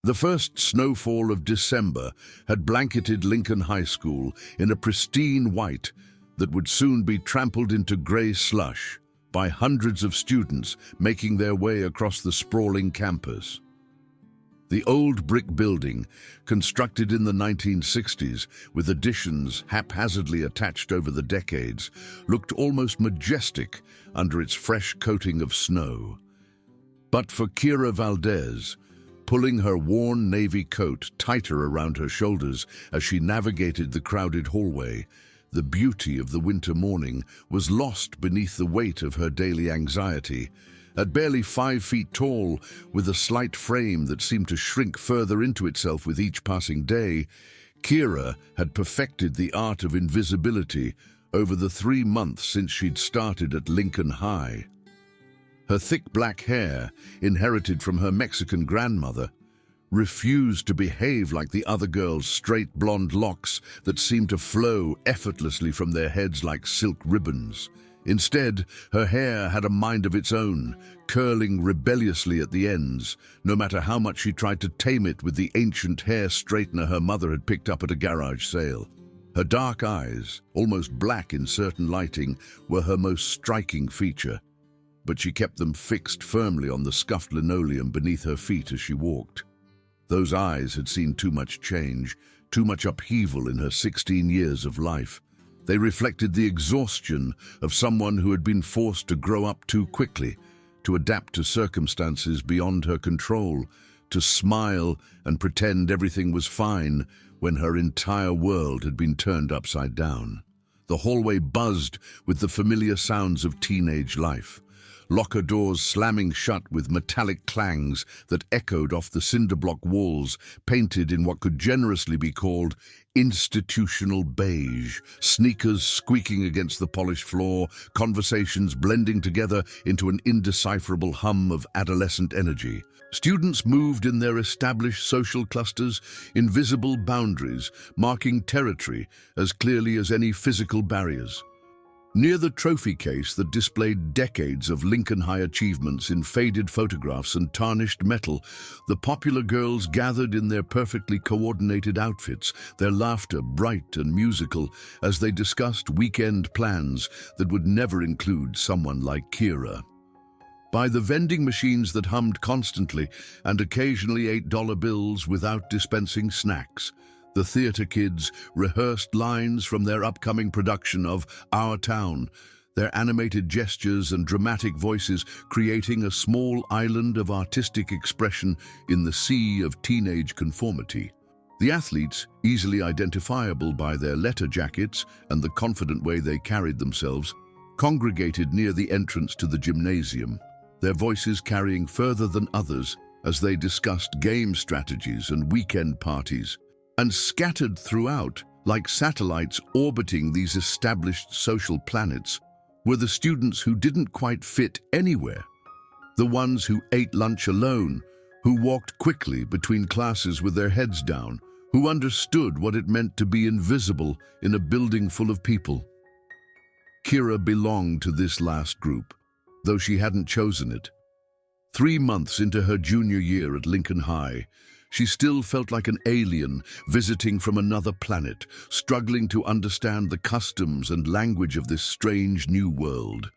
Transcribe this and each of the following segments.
The first snowfall of December had blanketed Lincoln High School in a pristine white that would soon be trampled into gray slush by hundreds of students making their way across the sprawling campus. The old brick building, constructed in the 1960s with additions haphazardly attached over the decades, looked almost majestic under its fresh coating of snow. But for Kira Valdez, pulling her worn navy coat tighter around her shoulders as she navigated the crowded hallway, the beauty of the winter morning was lost beneath the weight of her daily anxiety. At barely 5 feet tall, with a slight frame that seemed to shrink further into itself with each passing day, Kira had perfected the art of invisibility over the 3 months since she'd started at Lincoln High. Her thick black hair, inherited from her Mexican grandmother, refused to behave like the other girls' straight blonde locks that seemed to flow effortlessly from their heads like silk ribbons. Instead, her hair had a mind of its own, curling rebelliously at the ends, no matter how much she tried to tame it with the ancient hair straightener her mother had picked up at a garage sale. Her dark eyes, almost black in certain lighting, were her most striking feature, but she kept them fixed firmly on the scuffed linoleum beneath her feet as she walked. Those eyes had seen too much change, too much upheaval in her 16 years of life. They reflected the exhaustion of someone who had been forced to grow up too quickly, to adapt to circumstances beyond her control, to smile and pretend everything was fine when her entire world had been turned upside down. The hallway buzzed with the familiar sounds of teenage life. Locker doors slamming shut with metallic clangs that echoed off the cinder block walls, painted in what could generously be called institutional beige, sneakers squeaking against the polished floor, conversations blending together into an indecipherable hum of adolescent energy. Students moved in their established social clusters, invisible boundaries, marking territory as clearly as any physical barriers. Near the trophy case that displayed decades of Lincoln High achievements in faded photographs and tarnished metal, the popular girls gathered in their perfectly coordinated outfits, their laughter bright and musical as they discussed weekend plans that would never include someone like Kira. By the vending machines that hummed constantly and occasionally $8 bills without dispensing snacks, the theater kids rehearsed lines from their upcoming production of Our Town, their animated gestures and dramatic voices creating a small island of artistic expression in the sea of teenage conformity. The athletes, easily identifiable by their letter jackets and the confident way they carried themselves, congregated near the entrance to the gymnasium, their voices carrying further than others as they discussed game strategies and weekend parties. And scattered throughout, like satellites orbiting these established social planets, were the students who didn't quite fit anywhere. The ones who ate lunch alone, who walked quickly between classes with their heads down, who understood what it meant to be invisible in a building full of people. Kira belonged to this last group, though she hadn't chosen it. 3 months into her junior year at Lincoln High, she still felt like an alien visiting from another planet, struggling to understand the customs and language of this strange new world.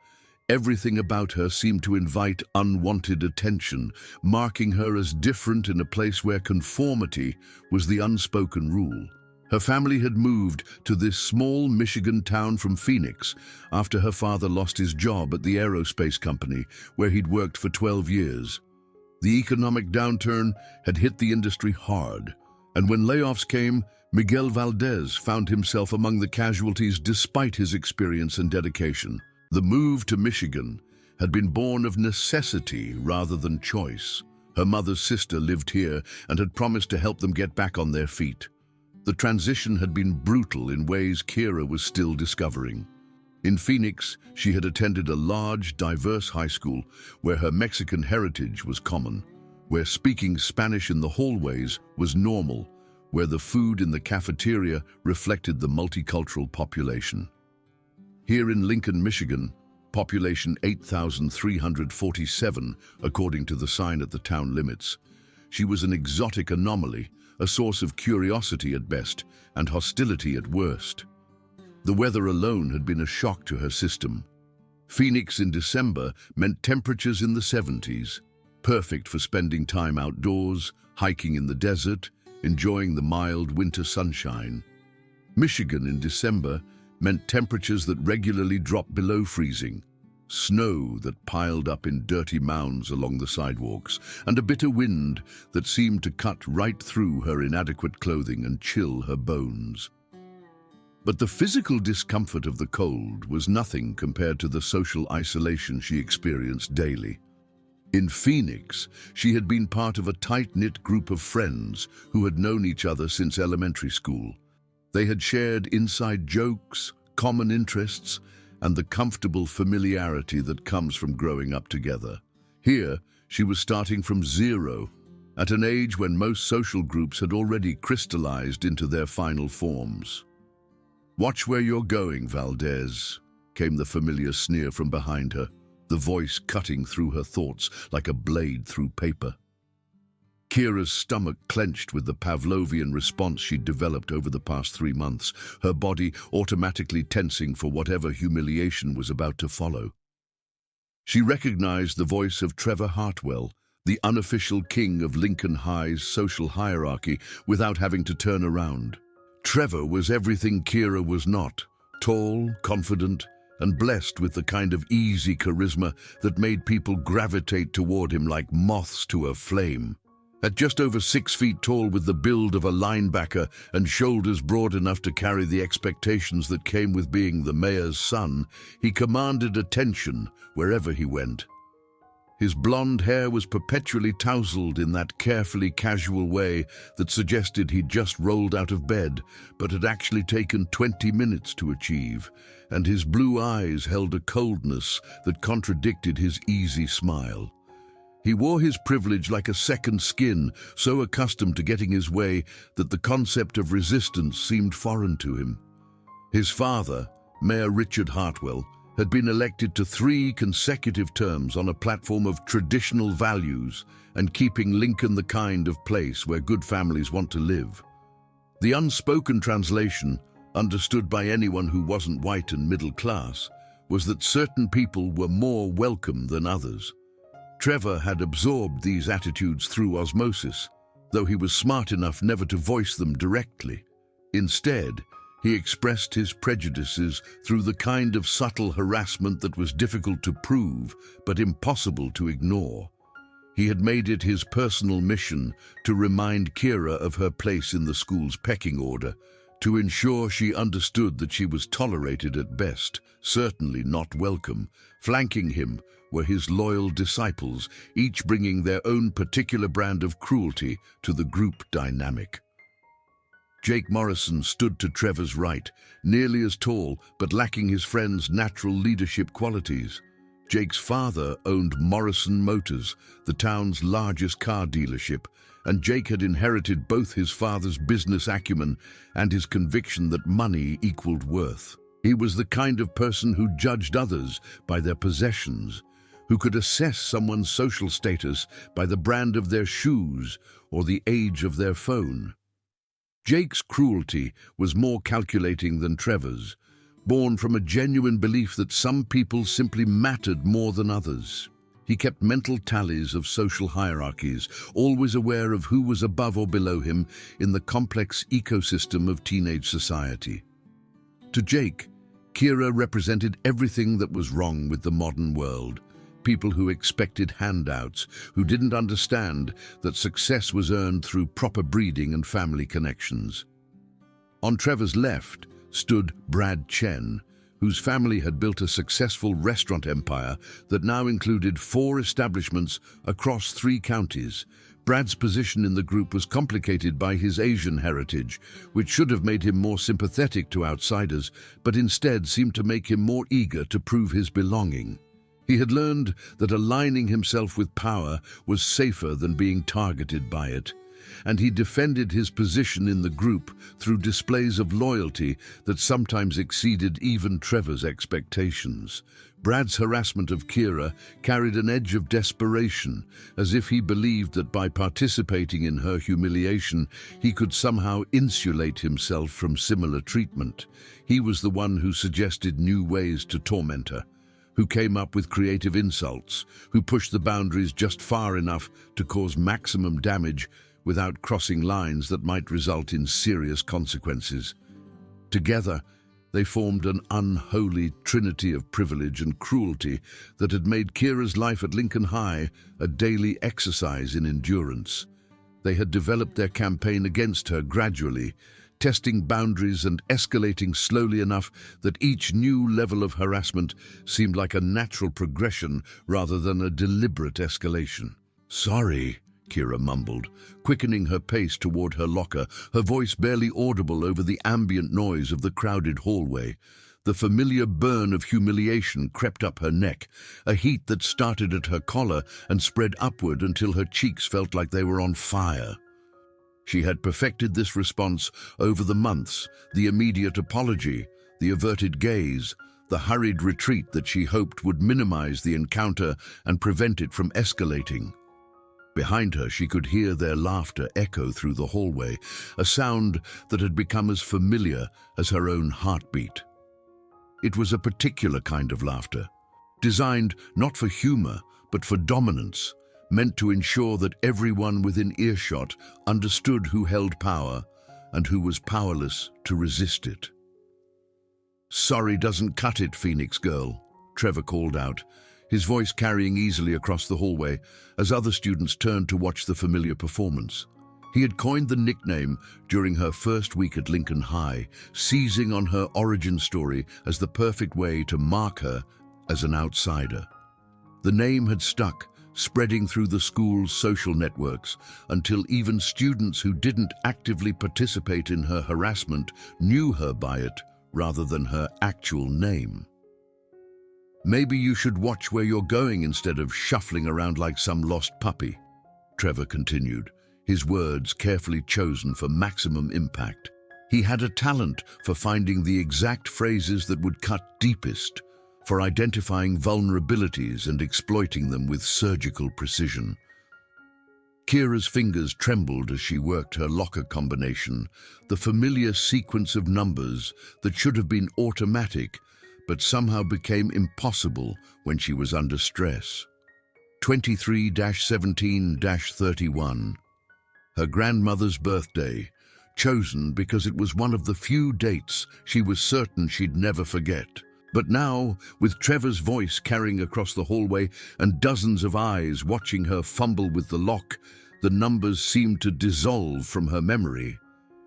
Everything about her seemed to invite unwanted attention, marking her as different in a place where conformity was the unspoken rule. Her family had moved to this small Michigan town from Phoenix after her father lost his job at the aerospace company where he'd worked for 12 years. The economic downturn had hit the industry hard, and when layoffs came, Miguel Valdez found himself among the casualties despite his experience and dedication. The move to Michigan had been born of necessity rather than choice. Her mother's sister lived here and had promised to help them get back on their feet. The transition had been brutal in ways Kira was still discovering. In Phoenix, she had attended a large, diverse high school where her Mexican heritage was common, where speaking Spanish in the hallways was normal, where the food in the cafeteria reflected the multicultural population. Here in Lincoln, Michigan, population 8,347, according to the sign at the town limits, She was an exotic anomaly, a source of curiosity at best and hostility at worst. The weather alone had been a shock to her system. Phoenix in December meant temperatures in the 70s, perfect for spending time outdoors, hiking in the desert, enjoying the mild winter sunshine. Michigan in December meant temperatures that regularly dropped below freezing, snow that piled up in dirty mounds along the sidewalks, and a bitter wind that seemed to cut right through her inadequate clothing and chill her bones. But the physical discomfort of the cold was nothing compared to the social isolation she experienced daily. In Phoenix, she had been part of a tight-knit group of friends who had known each other since elementary school. They had shared inside jokes, common interests, and the comfortable familiarity that comes from growing up together. Here, she was starting from zero, at an age when most social groups had already crystallized into their final forms. "Watch where you're going, Valdez," came the familiar sneer from behind her, the voice cutting through her thoughts like a blade through paper. Kira's stomach clenched with the Pavlovian response she'd developed over the past 3 months, her body automatically tensing for whatever humiliation was about to follow. She recognized the voice of Trevor Hartwell, the unofficial king of Lincoln High's social hierarchy, without having to turn around. Trevor was everything Kira was not: tall, confident, and blessed with the kind of easy charisma that made people gravitate toward him like moths to a flame. At just over 6 feet tall, with the build of a linebacker and shoulders broad enough to carry the expectations that came with being the mayor's son, he commanded attention wherever he went. His blonde hair was perpetually tousled in that carefully casual way that suggested he'd just rolled out of bed, but had actually taken 20 minutes to achieve, and his blue eyes held a coldness that contradicted his easy smile. He wore his privilege like a second skin, so accustomed to getting his way that the concept of resistance seemed foreign to him. His father, Mayor Richard Hartwell, had been elected to 3 consecutive terms on a platform of traditional values and keeping Lincoln the kind of place where good families want to live. The unspoken translation, understood by anyone who wasn't white and middle class, was that certain people were more welcome than others. Trevor had absorbed these attitudes through osmosis, though he was smart enough never to voice them directly. Instead, he expressed his prejudices through the kind of subtle harassment that was difficult to prove but impossible to ignore. He had made it his personal mission to remind Kira of her place in the school's pecking order, to ensure she understood that she was tolerated at best, certainly not welcome. Flanking him were his loyal disciples, each bringing their own particular brand of cruelty to the group dynamic. Jake Morrison stood to Trevor's right, nearly as tall but lacking his friend's natural leadership qualities. Jake's father owned Morrison Motors, the town's largest car dealership, and Jake had inherited both his father's business acumen and his conviction that money equaled worth. He was the kind of person who judged others by their possessions, who could assess someone's social status by the brand of their shoes or the age of their phone. Jake's cruelty was more calculating than Trevor's, born from a genuine belief that some people simply mattered more than others. He kept mental tallies of social hierarchies, always aware of who was above or below him in the complex ecosystem of teenage society. To Jake, Kira represented everything that was wrong with the modern world. People who expected handouts, who didn't understand that success was earned through proper breeding and family connections. On Trevor's left stood Brad Chen, whose family had built a successful restaurant empire that now included 4 establishments across 3 counties. Brad's position in the group was complicated by his Asian heritage, which should have made him more sympathetic to outsiders, but instead seemed to make him more eager to prove his belonging. He had learned that aligning himself with power was safer than being targeted by it, and he defended his position in the group through displays of loyalty that sometimes exceeded even Trevor's expectations. Brad's harassment of Kira carried an edge of desperation, as if he believed that by participating in her humiliation, he could somehow insulate himself from similar treatment. He was the one who suggested new ways to torment her, who came up with creative insults, who pushed the boundaries just far enough to cause maximum damage without crossing lines that might result in serious consequences. Together, they formed an unholy trinity of privilege and cruelty that had made Kira's life at Lincoln High a daily exercise in endurance. They had developed their campaign against her gradually, testing boundaries and escalating slowly enough that each new level of harassment seemed like a natural progression rather than a deliberate escalation. "Sorry," Kira mumbled, quickening her pace toward her locker, her voice barely audible over the ambient noise of the crowded hallway. The familiar burn of humiliation crept up her neck, a heat that started at her collar and spread upward until her cheeks felt like they were on fire. She had perfected this response over the months, the immediate apology, the averted gaze, the hurried retreat that she hoped would minimize the encounter and prevent it from escalating. Behind her, she could hear their laughter echo through the hallway, a sound that had become as familiar as her own heartbeat. It was a particular kind of laughter, designed not for humor, but for dominance, meant to ensure that everyone within earshot understood who held power and who was powerless to resist it. "Sorry doesn't cut it, Phoenix Girl," Trevor called out, his voice carrying easily across the hallway as other students turned to watch the familiar performance. He had coined the nickname during her first week at Lincoln High, seizing on her origin story as the perfect way to mark her as an outsider. The name had stuck, spreading through the school's social networks until even students who didn't actively participate in her harassment knew her by it rather than her actual name. "Maybe you should watch where you're going instead of shuffling around like some lost puppy," Trevor continued, his words carefully chosen for maximum impact. He had a talent for finding the exact phrases that would cut deepest, for identifying vulnerabilities and exploiting them with surgical precision. Kira's fingers trembled as she worked her locker combination, the familiar sequence of numbers that should have been automatic but somehow became impossible when she was under stress. 23-17-31. Her grandmother's birthday, chosen because it was one of the few dates she was certain she'd never forget. But now, with Trevor's voice carrying across the hallway and dozens of eyes watching her fumble with the lock, the numbers seemed to dissolve from her memory.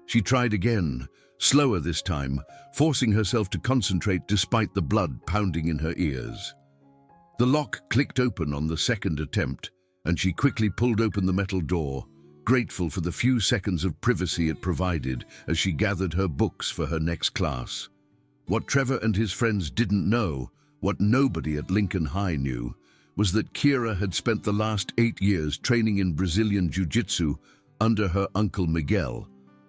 She tried again, slower this time, forcing herself to concentrate despite the blood pounding in her ears. The lock clicked open on the second attempt, and she quickly pulled open the metal door, grateful for the few seconds of privacy it provided as she gathered her books for her next class. What Trevor and his friends didn't know, what nobody at Lincoln High knew, was that Kira had spent the last 8 years training in Brazilian Jiu-Jitsu under her uncle Miguel,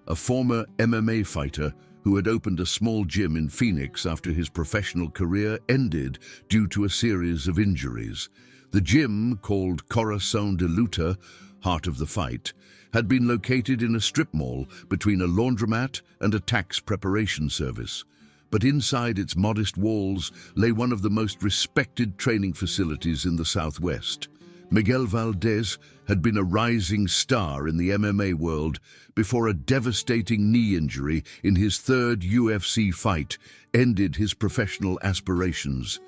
a former MMA fighter who had opened a small gym in Phoenix after his professional career ended due to a series of injuries. The gym, called Coração de Luta, Heart of the Fight, had been located in a strip mall between a laundromat and a tax preparation service. But inside its modest walls lay one of the most respected training facilities in the Southwest. Miguel Valdez had been a rising star in the MMA world before a devastating knee injury in his third UFC fight ended his professional aspirations.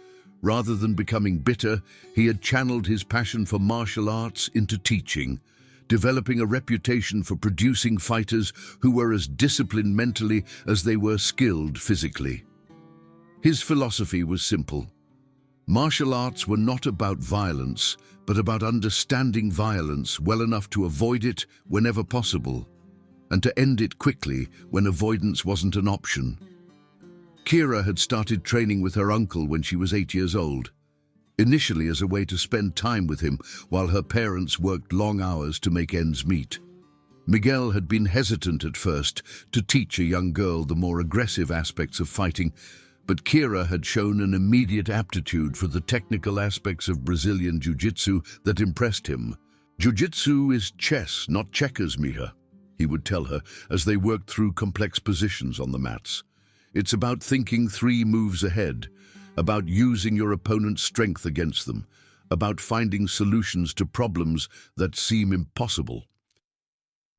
Rather than becoming bitter, he had channeled his passion for martial arts into teaching, developing a reputation for producing fighters who were as disciplined mentally as they were skilled physically. His philosophy was simple. Martial arts were not about violence, but about understanding violence well enough to avoid it whenever possible, and to end it quickly when avoidance wasn't an option. Kira had started training with her uncle when she was 8 years old, initially as a way to spend time with him while her parents worked long hours to make ends meet. Miguel had been hesitant at first to teach a young girl the more aggressive aspects of fighting, but Kira had shown an immediate aptitude for the technical aspects of Brazilian jiu-jitsu that impressed him. "Jiu-jitsu is chess, not checkers, Mija," he would tell her as they worked through complex positions on the mats. "It's about thinking 3 moves ahead, about using your opponent's strength against them, about finding solutions to problems that seem impossible."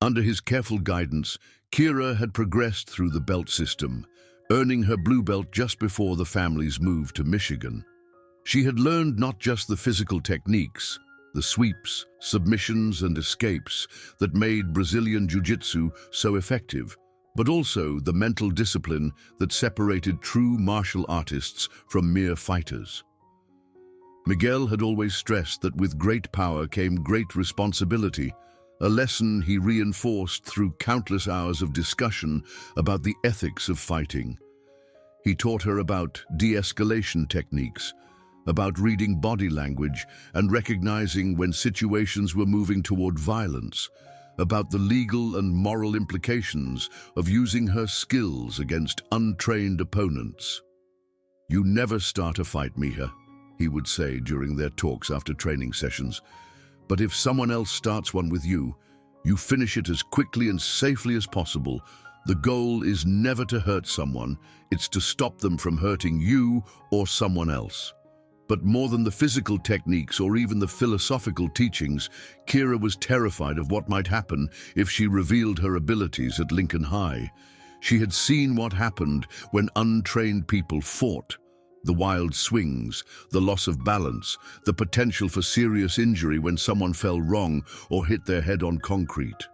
Under his careful guidance, Kira had progressed through the belt system, earning her blue belt just before the family's move to Michigan. She had learned not just the physical techniques, the sweeps, submissions, and escapes that made Brazilian jiu-jitsu so effective, but also the mental discipline that separated true martial artists from mere fighters. Miguel had always stressed that with great power came great responsibility, a lesson he reinforced through countless hours of discussion about the ethics of fighting. He taught her about de-escalation techniques, about reading body language and recognizing when situations were moving toward violence, about the legal and moral implications of using her skills against untrained opponents. "You never start a fight, Mija," he would say during their talks after training sessions. "But if someone else starts one with you, you finish it as quickly and safely as possible. The goal is never to hurt someone, it's to stop them from hurting you or someone else." But more than the physical techniques or even the philosophical teachings, Kira was terrified of what might happen if she revealed her abilities at Lincoln High. She had seen what happened when untrained people fought. The wild swings, the loss of balance, the potential for serious injury when someone fell wrong or hit their head on concrete.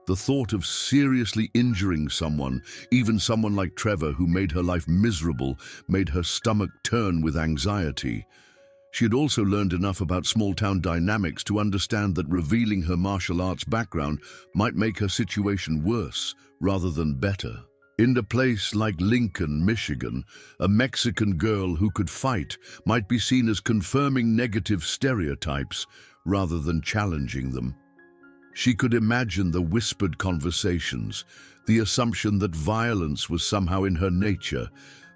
The thought of seriously injuring someone, even someone like Trevor who made her life miserable, made her stomach turn with anxiety. She had also learned enough about small-town dynamics to understand that revealing her martial arts background might make her situation worse rather than better. In a place like Lincoln, Michigan, a Mexican girl who could fight might be seen as confirming negative stereotypes rather than challenging them. She could imagine the whispered conversations, the assumption that violence was somehow in her nature,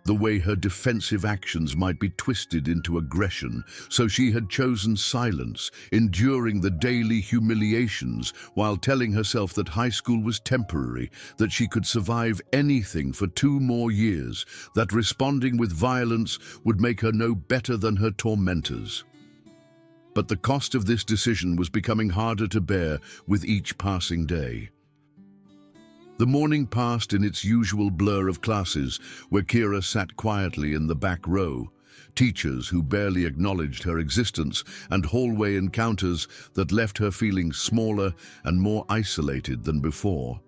the way her defensive actions might be twisted into aggression, so she had chosen silence, enduring the daily humiliations while telling herself that high school was temporary, that she could survive anything for 2 more years, that responding with violence would make her no better than her tormentors. But the cost of this decision was becoming harder to bear with each passing day. The morning passed in its usual blur of classes, where Kira sat quietly in the back row, teachers who barely acknowledged her existence, and hallway encounters that left her feeling smaller and more isolated than before.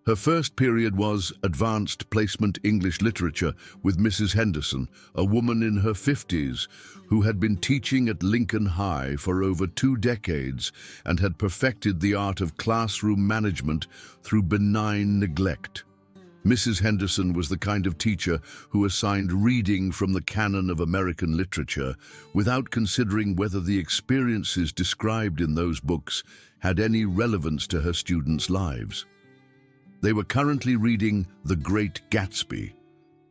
Her first period was Advanced Placement English Literature with Mrs. Henderson, a woman in her 50s who had been teaching at Lincoln High for over 2 decades and had perfected the art of classroom management through benign neglect. Mrs. Henderson was the kind of teacher who assigned reading from the canon of American literature without considering whether the experiences described in those books had any relevance to her students' lives. They were currently reading The Great Gatsby,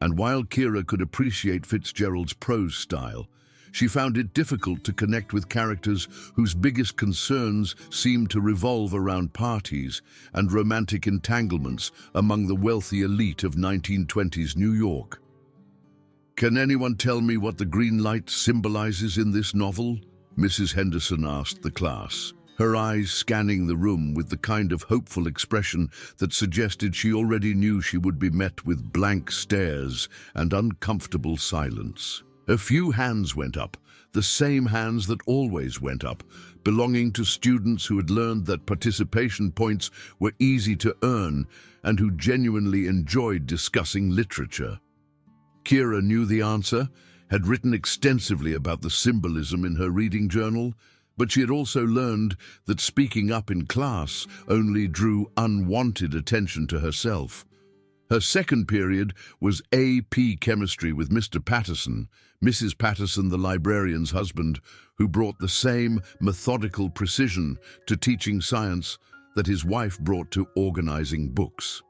and while Kira could appreciate Fitzgerald's prose style, she found it difficult to connect with characters whose biggest concerns seemed to revolve around parties and romantic entanglements among the wealthy elite of 1920s New York. "Can anyone tell me what the green light symbolizes in this novel?" Mrs. Henderson asked the class, her eyes scanning the room with the kind of hopeful expression that suggested she already knew she would be met with blank stares and uncomfortable silence. A few hands went up, the same hands that always went up, belonging to students who had learned that participation points were easy to earn and who genuinely enjoyed discussing literature. Kira knew the answer, had written extensively about the symbolism in her reading journal, but she had also learned that speaking up in class only drew unwanted attention to herself. Her second period was AP Chemistry with Mr. Patterson, Mrs. Patterson, the librarian's husband, who brought the same methodical precision to teaching science that his wife brought to organizing books.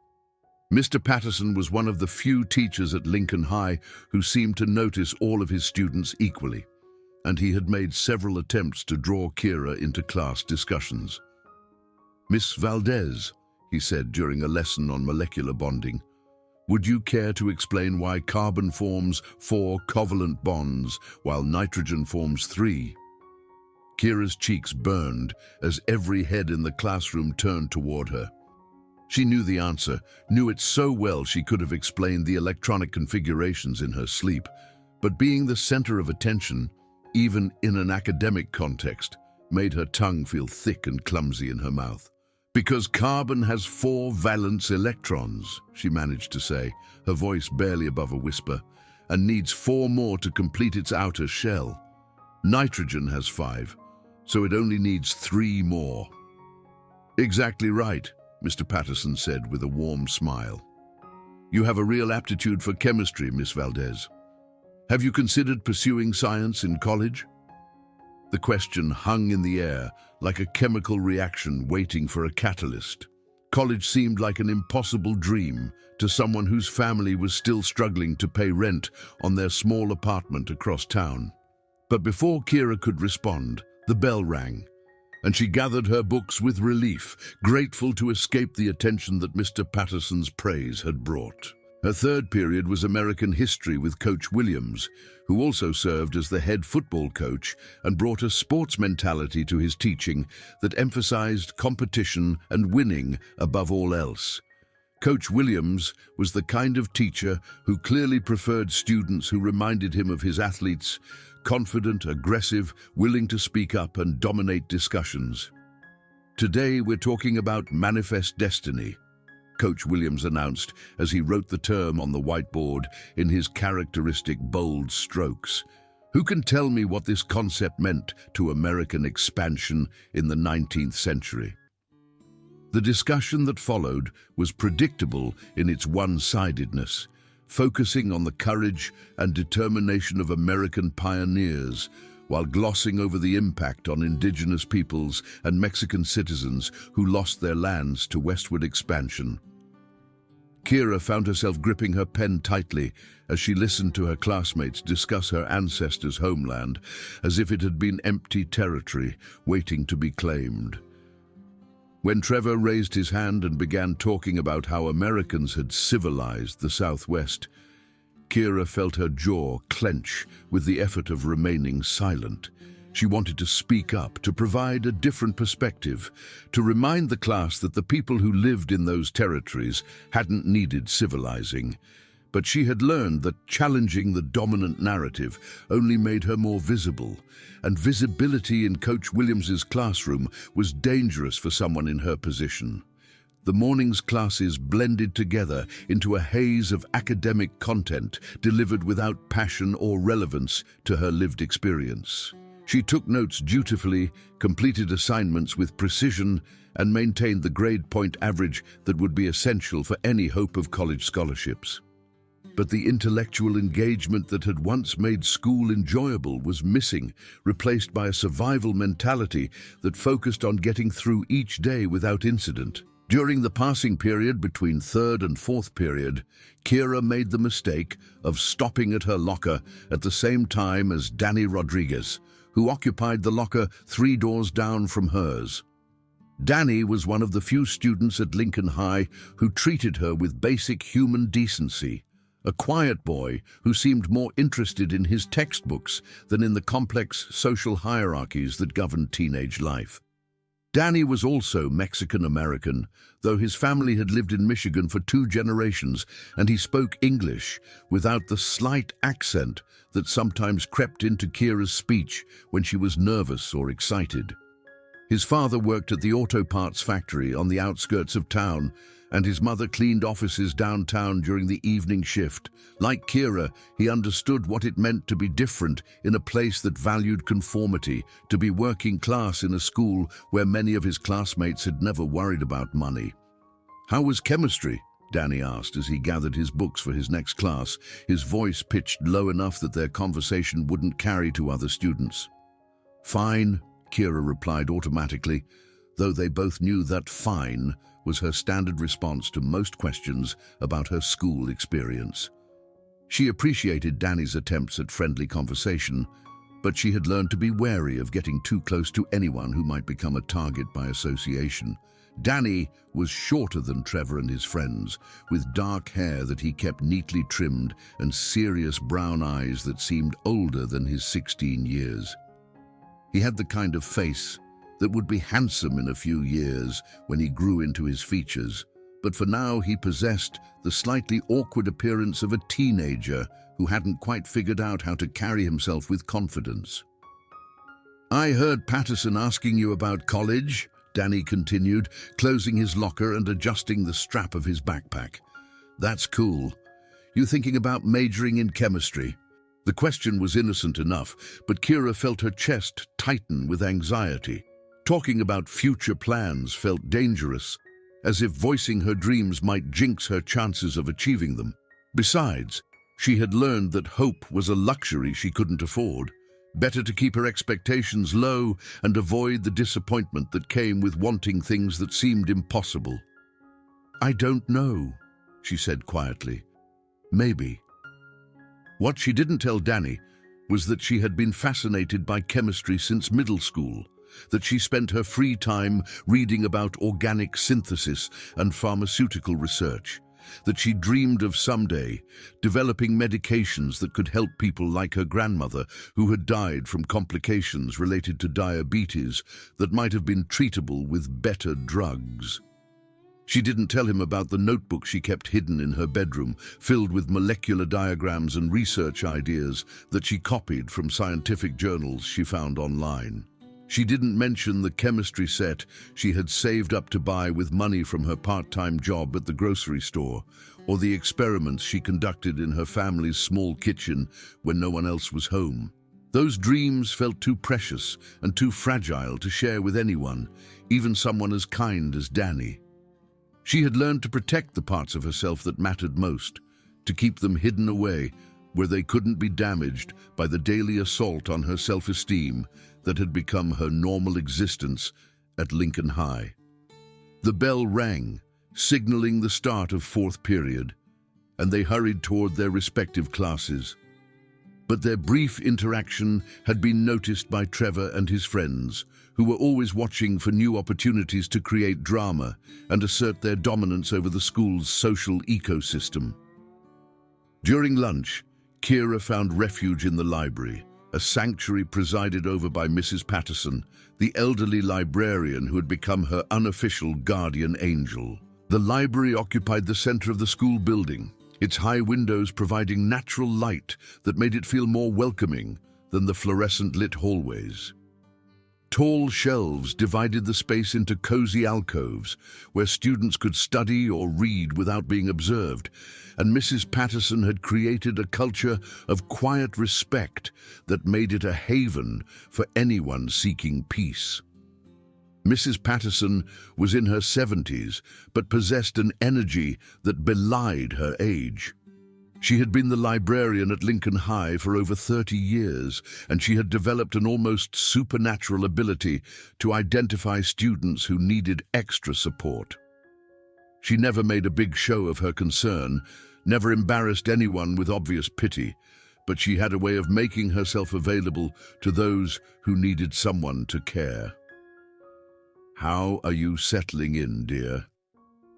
Mr. Patterson was one of the few teachers at Lincoln High who seemed to notice all of his students equally, and he had made several attempts to draw Kira into class discussions. "Miss Valdez," he said during a lesson on molecular bonding, "would you care to explain why carbon forms 4 covalent bonds while nitrogen forms 3? Kira's cheeks burned as every head in the classroom turned toward her. She knew the answer, knew it so well she could have explained the electronic configurations in her sleep, but being the center of attention, even in an academic context, made her tongue feel thick and clumsy in her mouth. "Because carbon has 4 valence electrons," she managed to say, her voice barely above a whisper, "and needs 4 more to complete its outer shell. Nitrogen has 5, so it only needs 3 more." "Exactly right," Mr. Patterson said with a warm smile. "You have a real aptitude for chemistry, Miss Valdez. Have you considered pursuing science in college?" The question hung in the air, like a chemical reaction waiting for a catalyst. College seemed like an impossible dream to someone whose family was still struggling to pay rent on their small apartment across town. But before Kira could respond, the bell rang, and she gathered her books with relief, grateful to escape the attention that Mr. Patterson's praise had brought. Her third period was American history with Coach Williams, who also served as the head football coach and brought a sports mentality to his teaching that emphasized competition and winning above all else. Coach Williams was the kind of teacher who clearly preferred students who reminded him of his athletes, confident, aggressive, willing to speak up and dominate discussions. "Today we're talking about manifest destiny," Coach Williams announced as he wrote the term on the whiteboard in his characteristic bold strokes. "Who can tell me what this concept meant to American expansion in the 19th century?" The discussion that followed was predictable in its one-sidedness, focusing on the courage and determination of American pioneers, while glossing over the impact on indigenous peoples and Mexican citizens who lost their lands to westward expansion. Kira found herself gripping her pen tightly as she listened to her classmates discuss her ancestors' homeland as if it had been empty territory waiting to be claimed. When Trevor raised his hand and began talking about how Americans had civilized the Southwest, Kira felt her jaw clench with the effort of remaining silent. She wanted to speak up, to provide a different perspective, to remind the class that the people who lived in those territories hadn't needed civilizing. But she had learned that challenging the dominant narrative only made her more visible, and visibility in Coach Williams's classroom was dangerous for someone in her position. The morning's classes blended together into a haze of academic content delivered without passion or relevance to her lived experience. She took notes dutifully, completed assignments with precision, and maintained the grade point average that would be essential for any hope of college scholarships. But the intellectual engagement that had once made school enjoyable was missing, replaced by a survival mentality that focused on getting through each day without incident. During the passing period between third and fourth period, Kira made the mistake of stopping at her locker at the same time as Danny Rodriguez, who occupied the locker 3 doors down from hers. Danny was one of the few students at Lincoln High who treated her with basic human decency, a quiet boy who seemed more interested in his textbooks than in the complex social hierarchies that governed teenage life. Danny was also Mexican-American, though his family had lived in Michigan for 2 generations, and he spoke English without the slight accent that sometimes crept into Kira's speech when she was nervous or excited. His father worked at the auto parts factory on the outskirts of town, and his mother cleaned offices downtown during the evening shift. Like Kira, he understood what it meant to be different in a place that valued conformity, to be working class in a school where many of his classmates had never worried about money. "How was chemistry?" Danny asked as he gathered his books for his next class, his voice pitched low enough that their conversation wouldn't carry to other students. "Fine," Kira replied automatically, though they both knew that fine was her standard response to most questions about her school experience. She appreciated Danny's attempts at friendly conversation, but she had learned to be wary of getting too close to anyone who might become a target by association. Danny was shorter than Trevor and his friends, with dark hair that he kept neatly trimmed and serious brown eyes that seemed older than his 16 years. He had the kind of face that would be handsome in a few years when he grew into his features, but for now he possessed the slightly awkward appearance of a teenager who hadn't quite figured out how to carry himself with confidence. "I heard Patterson asking you about college," Danny continued, closing his locker and adjusting the strap of his backpack. "That's cool. You thinking about majoring in chemistry?" The question was innocent enough, but Kira felt her chest tighten with anxiety. Talking about future plans felt dangerous, as if voicing her dreams might jinx her chances of achieving them. Besides, she had learned that hope was a luxury she couldn't afford. Better to keep her expectations low and avoid the disappointment that came with wanting things that seemed impossible. "I don't know," she said quietly. "Maybe." What she didn't tell Danny was that she had been fascinated by chemistry since middle school, that she spent her free time reading about organic synthesis and pharmaceutical research, that she dreamed of someday developing medications that could help people like her grandmother who had died from complications related to diabetes that might have been treatable with better drugs. She didn't tell him about the notebook she kept hidden in her bedroom, filled with molecular diagrams and research ideas that she copied from scientific journals she found online. She didn't mention the chemistry set she had saved up to buy with money from her part-time job at the grocery store, or the experiments she conducted in her family's small kitchen when no one else was home. Those dreams felt too precious and too fragile to share with anyone, even someone as kind as Danny. She had learned to protect the parts of herself that mattered most, to keep them hidden away where they couldn't be damaged by the daily assault on her self-esteem that had become her normal existence at Lincoln High. The bell rang, signaling the start of fourth period, and they hurried toward their respective classes. But their brief interaction had been noticed by Trevor and his friends, who were always watching for new opportunities to create drama and assert their dominance over the school's social ecosystem. During lunch, Kira found refuge in the library, a sanctuary presided over by Mrs. Patterson, the elderly librarian who had become her unofficial guardian angel. The library occupied the center of the school building, its high windows providing natural light that made it feel more welcoming than the fluorescent-lit hallways. Tall shelves divided the space into cozy alcoves where students could study or read without being observed, and Mrs. Patterson had created a culture of quiet respect that made it a haven for anyone seeking peace. Mrs. Patterson was in her 70s, but possessed an energy that belied her age. She had been the librarian at Lincoln High for over 30 years, and she had developed an almost supernatural ability to identify students who needed extra support. She never made a big show of her concern, never embarrassed anyone with obvious pity, but she had a way of making herself available to those who needed someone to care. "How are you settling in, dear?"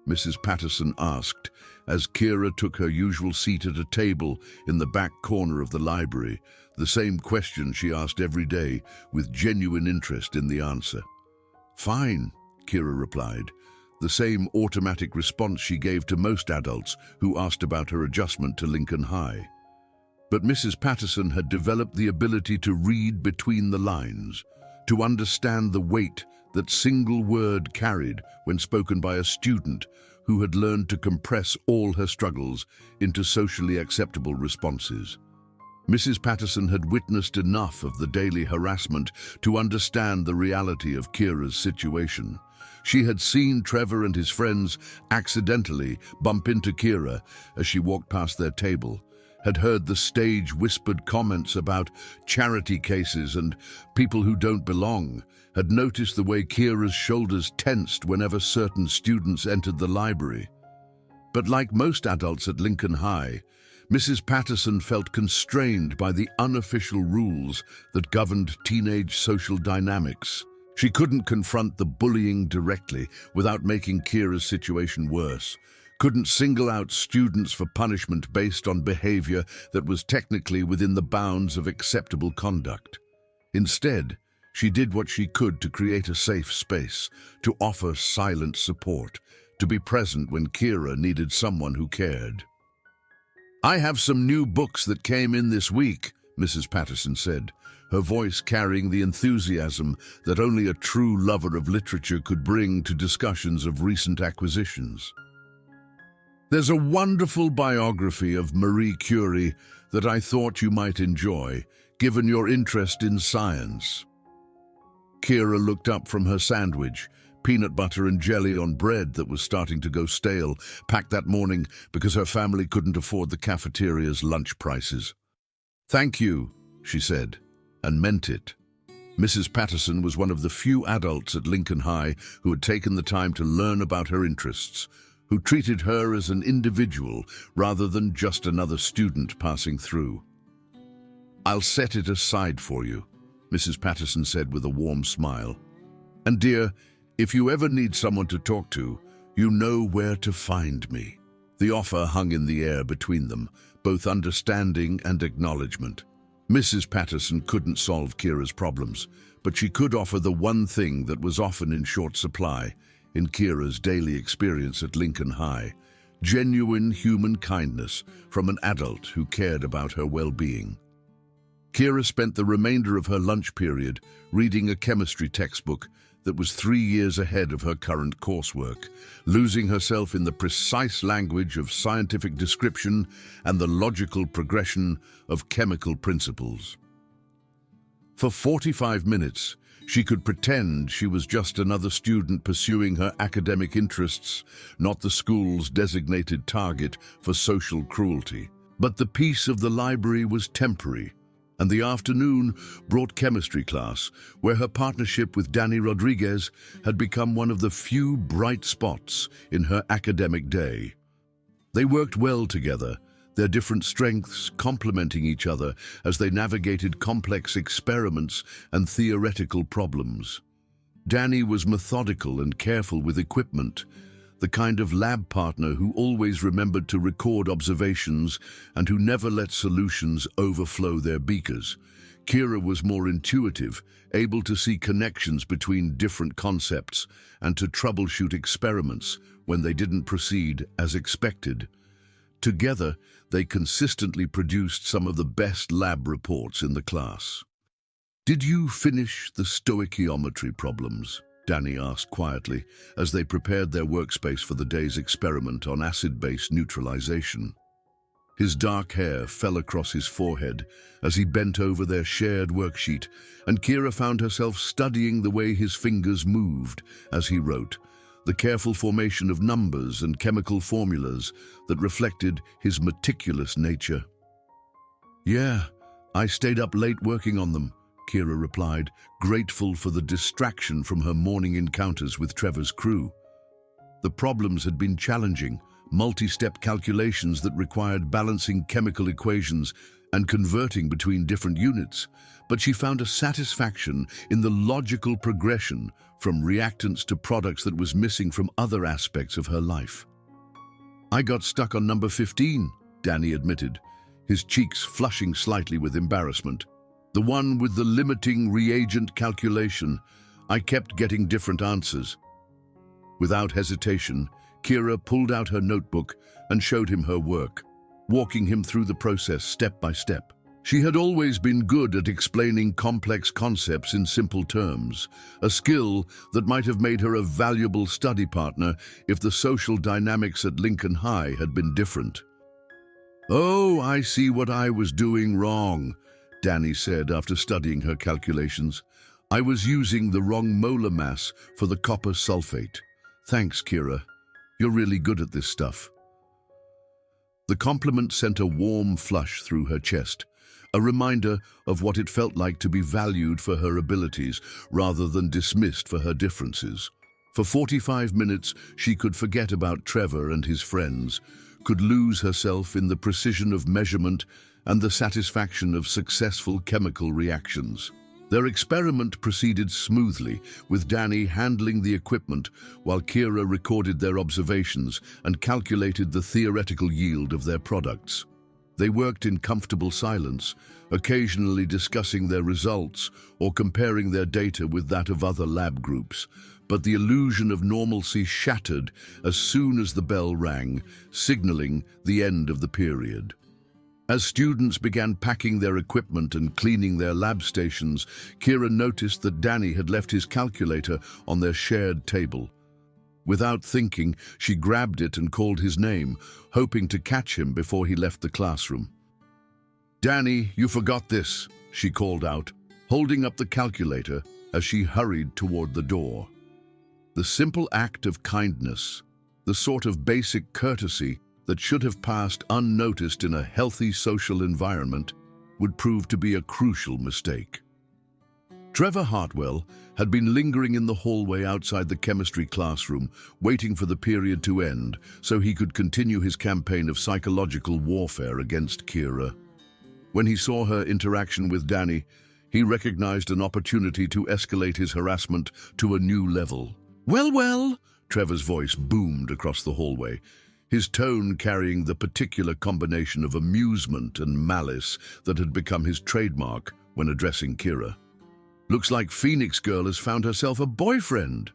Mrs. Patterson asked, as Kira took her usual seat at a table in the back corner of the library, the same question she asked every day with genuine interest in the answer. "Fine," Kira replied, the same automatic response she gave to most adults who asked about her adjustment to Lincoln High. But Mrs. Patterson had developed the ability to read between the lines, to understand the weight that single word carried when spoken by a student who had learned to compress all her struggles into socially acceptable responses. Mrs. Patterson had witnessed enough of the daily harassment to understand the reality of Kira's situation. She had seen Trevor and his friends accidentally bump into Kira as she walked past their table, had heard the stage-whispered comments about charity cases and people who don't belong, had noticed the way Kira's shoulders tensed whenever certain students entered the library. But like most adults at Lincoln High, Mrs. Patterson felt constrained by the unofficial rules that governed teenage social dynamics. She couldn't confront the bullying directly without making Kira's situation worse, couldn't single out students for punishment based on behavior that was technically within the bounds of acceptable conduct. Instead, she did what she could to create a safe space, to offer silent support, to be present when Kira needed someone who cared. "I have some new books that came in this week," Mrs. Patterson said, her voice carrying the enthusiasm that only a true lover of literature could bring to discussions of recent acquisitions. "There's a wonderful biography of Marie Curie that I thought you might enjoy, given your interest in science." Kira looked up from her sandwich, peanut butter and jelly on bread that was starting to go stale, packed that morning because her family couldn't afford the cafeteria's lunch prices. "Thank you," she said, and meant it. Mrs. Patterson was one of the few adults at Lincoln High who had taken the time to learn about her interests, who treated her as an individual rather than just another student passing through. "I'll set it aside for you," Mrs. Patterson said with a warm smile. "And dear, if you ever need someone to talk to, you know where to find me." The offer hung in the air between them, both understanding and acknowledgement. Mrs. Patterson couldn't solve Kira's problems, but she could offer the one thing that was often in short supply in Kira's daily experience at Lincoln High: genuine human kindness from an adult who cared about her well-being. Kira spent the remainder of her lunch period reading a chemistry textbook that was 3 years ahead of her current coursework, losing herself in the precise language of scientific description and the logical progression of chemical principles. For 45 minutes, she could pretend she was just another student pursuing her academic interests, not the school's designated target for social cruelty. But the peace of the library was temporary, and the afternoon brought chemistry class, where her partnership with Danny Rodriguez had become one of the few bright spots in her academic day. They worked well together, their different strengths complementing each other as they navigated complex experiments and theoretical problems. Danny was methodical and careful with equipment, the kind of lab partner who always remembered to record observations and who never let solutions overflow their beakers. Kira was more intuitive, able to see connections between different concepts and to troubleshoot experiments when they didn't proceed as expected. Together, they consistently produced some of the best lab reports in the class. "Did you finish the stoichiometry problems?" Danny asked quietly as they prepared their workspace for the day's experiment on acid-base neutralization. His dark hair fell across his forehead as he bent over their shared worksheet, and Kira found herself studying the way his fingers moved as he wrote, the careful formation of numbers and chemical formulas that reflected his meticulous nature. "Yeah, I stayed up late working on them," Kira replied, grateful for the distraction from her morning encounters with Trevor's crew. The problems had been challenging, multi-step calculations that required balancing chemical equations and converting between different units, but she found a satisfaction in the logical progression from reactants to products that was missing from other aspects of her life. "I got stuck on number 15, Danny admitted, his cheeks flushing slightly with embarrassment. "The one with the limiting reagent calculation. I kept getting different answers." Without hesitation, Kira pulled out her notebook and showed him her work, walking him through the process step by step. She had always been good at explaining complex concepts in simple terms, a skill that might have made her a valuable study partner if the social dynamics at Lincoln High had been different. "Oh, I see what I was doing wrong," Danny said after studying her calculations. "I was using the wrong molar mass for the copper sulfate. Thanks, Kira. You're really good at this stuff." The compliment sent a warm flush through her chest, a reminder of what it felt like to be valued for her abilities rather than dismissed for her differences. For 45 minutes, she could forget about Trevor and his friends, could lose herself in the precision of measurement and the satisfaction of successful chemical reactions. Their experiment proceeded smoothly, with Danny handling the equipment while Kira recorded their observations and calculated the theoretical yield of their products. They worked in comfortable silence, occasionally discussing their results or comparing their data with that of other lab groups, but the illusion of normalcy shattered as soon as the bell rang, signaling the end of the period. As students began packing their equipment and cleaning their lab stations, Kira noticed that Danny had left his calculator on their shared table. Without thinking, she grabbed it and called his name, hoping to catch him before he left the classroom. "Danny, you forgot this," she called out, holding up the calculator as she hurried toward the door. The simple act of kindness, the sort of basic courtesy that should have passed unnoticed in a healthy social environment, would prove to be a crucial mistake. Trevor Hartwell had been lingering in the hallway outside the chemistry classroom, waiting for the period to end so he could continue his campaign of psychological warfare against Kira. When he saw her interaction with Danny, he recognized an opportunity to escalate his harassment to a new level. "Well, well," Trevor's voice boomed across the hallway, his tone carrying the particular combination of amusement and malice that had become his trademark when addressing Kira. "Looks like Phoenix Girl has found herself a boyfriend."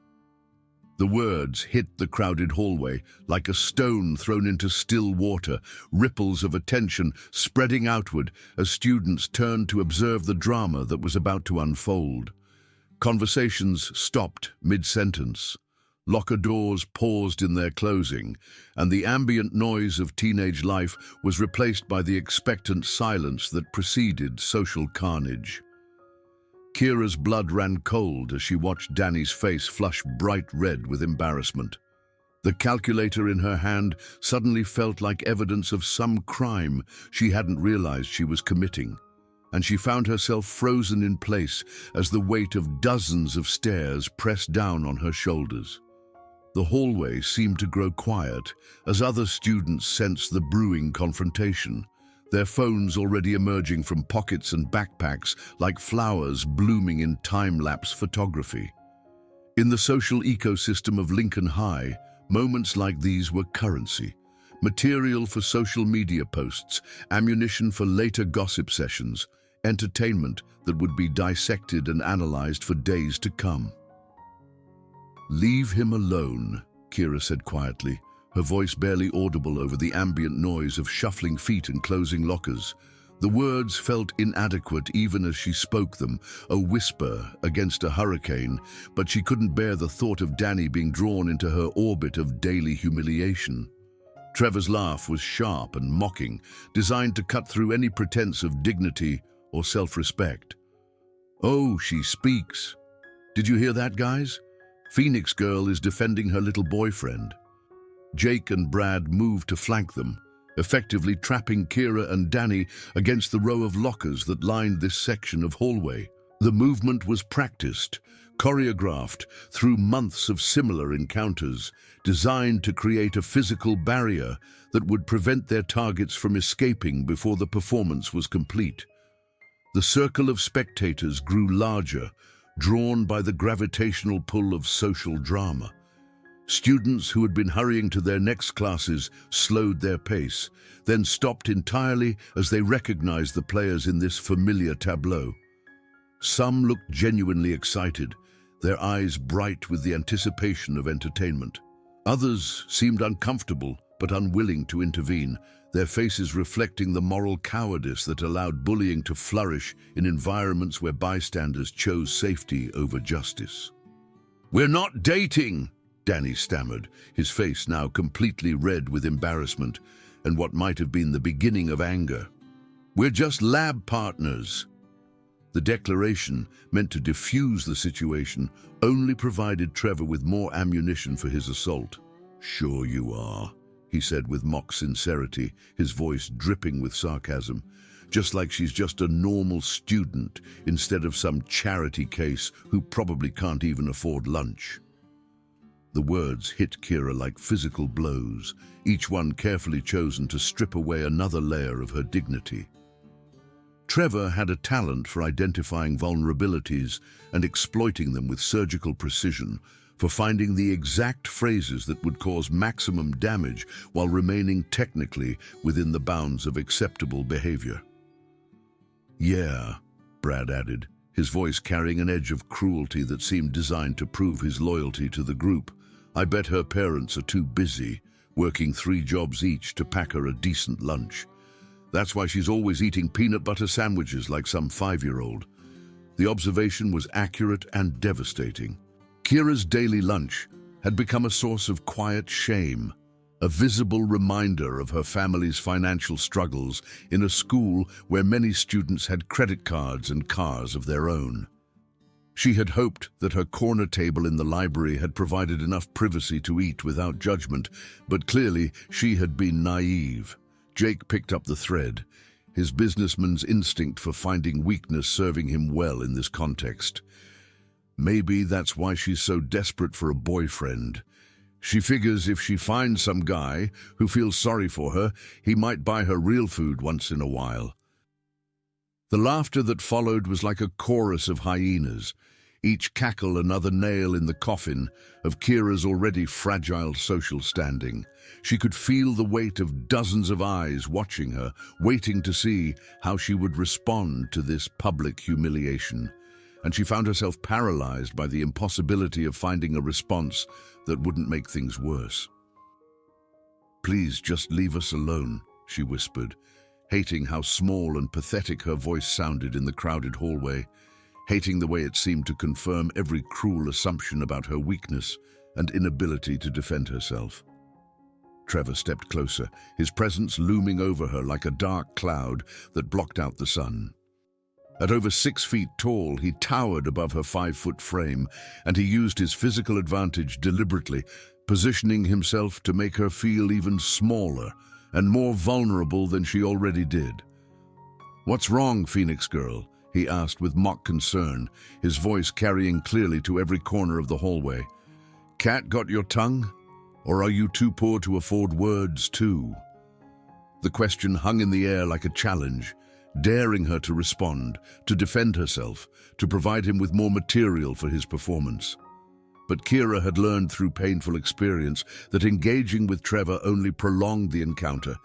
The words hit the crowded hallway like a stone thrown into still water, ripples of attention spreading outward as students turned to observe the drama that was about to unfold. Conversations stopped mid-sentence. Locker doors paused in their closing, and the ambient noise of teenage life was replaced by the expectant silence that preceded social carnage. Kira's blood ran cold as she watched Danny's face flush bright red with embarrassment. The calculator in her hand suddenly felt like evidence of some crime she hadn't realized she was committing, and she found herself frozen in place as the weight of dozens of stares pressed down on her shoulders. The hallway seemed to grow quiet as other students sensed the brewing confrontation, their phones already emerging from pockets and backpacks like flowers blooming in time-lapse photography. In the social ecosystem of Lincoln High, moments like these were currency, material for social media posts, ammunition for later gossip sessions, entertainment that would be dissected and analyzed for days to come. "Leave him alone," Kira said quietly, her voice barely audible over the ambient noise of shuffling feet and closing lockers. The words felt inadequate even as she spoke them, a whisper against a hurricane, but she couldn't bear the thought of Danny being drawn into her orbit of daily humiliation. Trevor's laugh was sharp and mocking, designed to cut through any pretense of dignity or self-respect. "Oh, she speaks. Did you hear that, guys? Phoenix Girl is defending her little boyfriend." Jake and Brad moved to flank them, effectively trapping Kira and Danny against the row of lockers that lined this section of hallway. The movement was practiced, choreographed through months of similar encounters, designed to create a physical barrier that would prevent their targets from escaping before the performance was complete. The circle of spectators grew larger, drawn by the gravitational pull of social drama. Students who had been hurrying to their next classes slowed their pace, then stopped entirely as they recognized the players in this familiar tableau. Some looked genuinely excited, their eyes bright with the anticipation of entertainment. Others seemed uncomfortable but unwilling to intervene, their faces reflecting the moral cowardice that allowed bullying to flourish in environments where bystanders chose safety over justice. "We're not dating," Danny stammered, his face now completely red with embarrassment and what might have been the beginning of anger. "We're just lab partners." The declaration, meant to diffuse the situation, only provided Trevor with more ammunition for his assault. "Sure you are," he said with mock sincerity, his voice dripping with sarcasm. Just like she's just a normal student instead of some charity case who probably can't even afford lunch. The words hit Kira like physical blows, each one carefully chosen to strip away another layer of her dignity. Trevor had a talent for identifying vulnerabilities and exploiting them with surgical precision, for finding the exact phrases that would cause maximum damage while remaining technically within the bounds of acceptable behavior. "Yeah," Brad added, his voice carrying an edge of cruelty that seemed designed to prove his loyalty to the group. "I bet her parents are too busy, working 3 jobs each to pack her a decent lunch. That's why she's always eating peanut butter sandwiches like some 5-year-old. The observation was accurate and devastating. Kira's daily lunch had become a source of quiet shame, a visible reminder of her family's financial struggles in a school where many students had credit cards and cars of their own. She had hoped that her corner table in the library had provided enough privacy to eat without judgment, but clearly she had been naive. Jake picked up the thread, his businessman's instinct for finding weakness serving him well in this context. Maybe that's why she's so desperate for a boyfriend. She figures if she finds some guy who feels sorry for her, he might buy her real food once in a while. The laughter that followed was like a chorus of hyenas, each cackle another nail in the coffin of Kira's already fragile social standing. She could feel the weight of dozens of eyes watching her, waiting to see how she would respond to this public humiliation. And she found herself paralyzed by the impossibility of finding a response that wouldn't make things worse. "Please just leave us alone," she whispered, hating how small and pathetic her voice sounded in the crowded hallway, hating the way it seemed to confirm every cruel assumption about her weakness and inability to defend herself. Trevor stepped closer, his presence looming over her like a dark cloud that blocked out the sun. At over 6 feet tall, he towered above her 5-foot frame, and he used his physical advantage deliberately, positioning himself to make her feel even smaller and more vulnerable than she already did. "What's wrong, Phoenix Girl?" he asked with mock concern, his voice carrying clearly to every corner of the hallway. "Cat got your tongue? Or are you too poor to afford words too?" The question hung in the air like a challenge, daring her to respond, to defend herself, to provide him with more material for his performance. But Kira had learned through painful experience that engaging with Trevor only prolonged the encounter,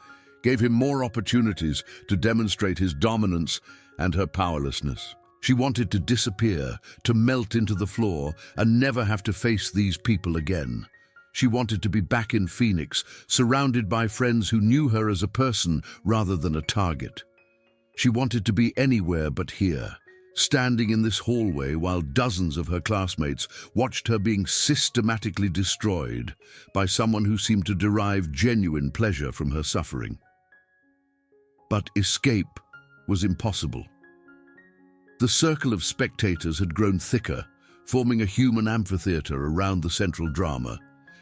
gave him more opportunities to demonstrate his dominance and her powerlessness. She wanted to disappear, to melt into the floor, and never have to face these people again. She wanted to be back in Phoenix, surrounded by friends who knew her as a person rather than a target. She wanted to be anywhere but here, standing in this hallway while dozens of her classmates watched her being systematically destroyed by someone who seemed to derive genuine pleasure from her suffering. But escape was impossible. The circle of spectators had grown thicker, forming a human amphitheater around the central drama.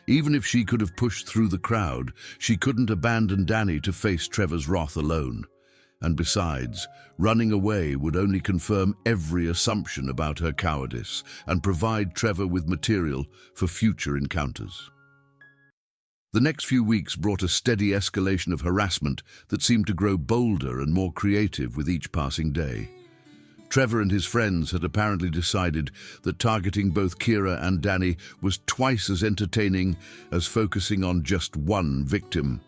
Even if she could have pushed through the crowd, she couldn't abandon Danny to face Trevor's wrath alone. And besides, running away would only confirm every assumption about her cowardice and provide Trevor with material for future encounters. The next few weeks brought a steady escalation of harassment that seemed to grow bolder and more creative with each passing day. Trevor and his friends had apparently decided that targeting both Kira and Danny was twice as entertaining as focusing on just one victim,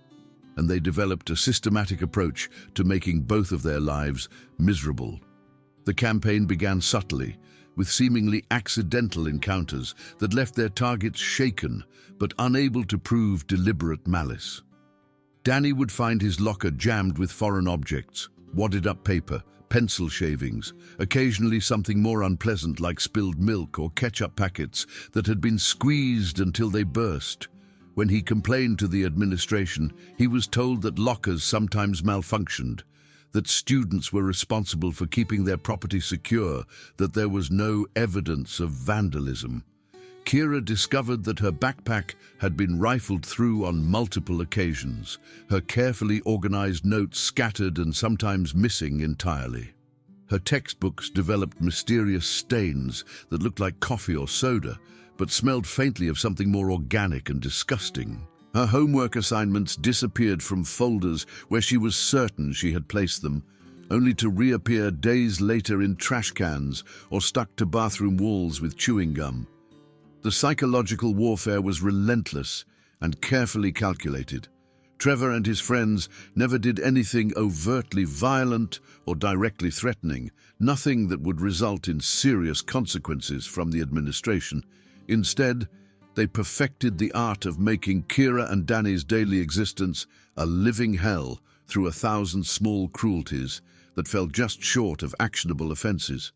and they developed a systematic approach to making both of their lives miserable. The campaign began subtly, with seemingly accidental encounters that left their targets shaken but unable to prove deliberate malice. Danny would find his locker jammed with foreign objects, wadded-up paper, pencil shavings, occasionally something more unpleasant like spilled milk or ketchup packets that had been squeezed until they burst. When he complained to the administration, he was told that lockers sometimes malfunctioned, that students were responsible for keeping their property secure, that there was no evidence of vandalism. Kira discovered that her backpack had been rifled through on multiple occasions, her carefully organized notes scattered and sometimes missing entirely. Her textbooks developed mysterious stains that looked like coffee or soda, but smelled faintly of something more organic and disgusting. Her homework assignments disappeared from folders where she was certain she had placed them, only to reappear days later in trash cans or stuck to bathroom walls with chewing gum. The psychological warfare was relentless and carefully calculated. Trevor and his friends never did anything overtly violent or directly threatening, nothing that would result in serious consequences from the administration. Instead, they perfected the art of making Kira and Danny's daily existence a living hell through 1,000 small cruelties that fell just short of actionable offenses.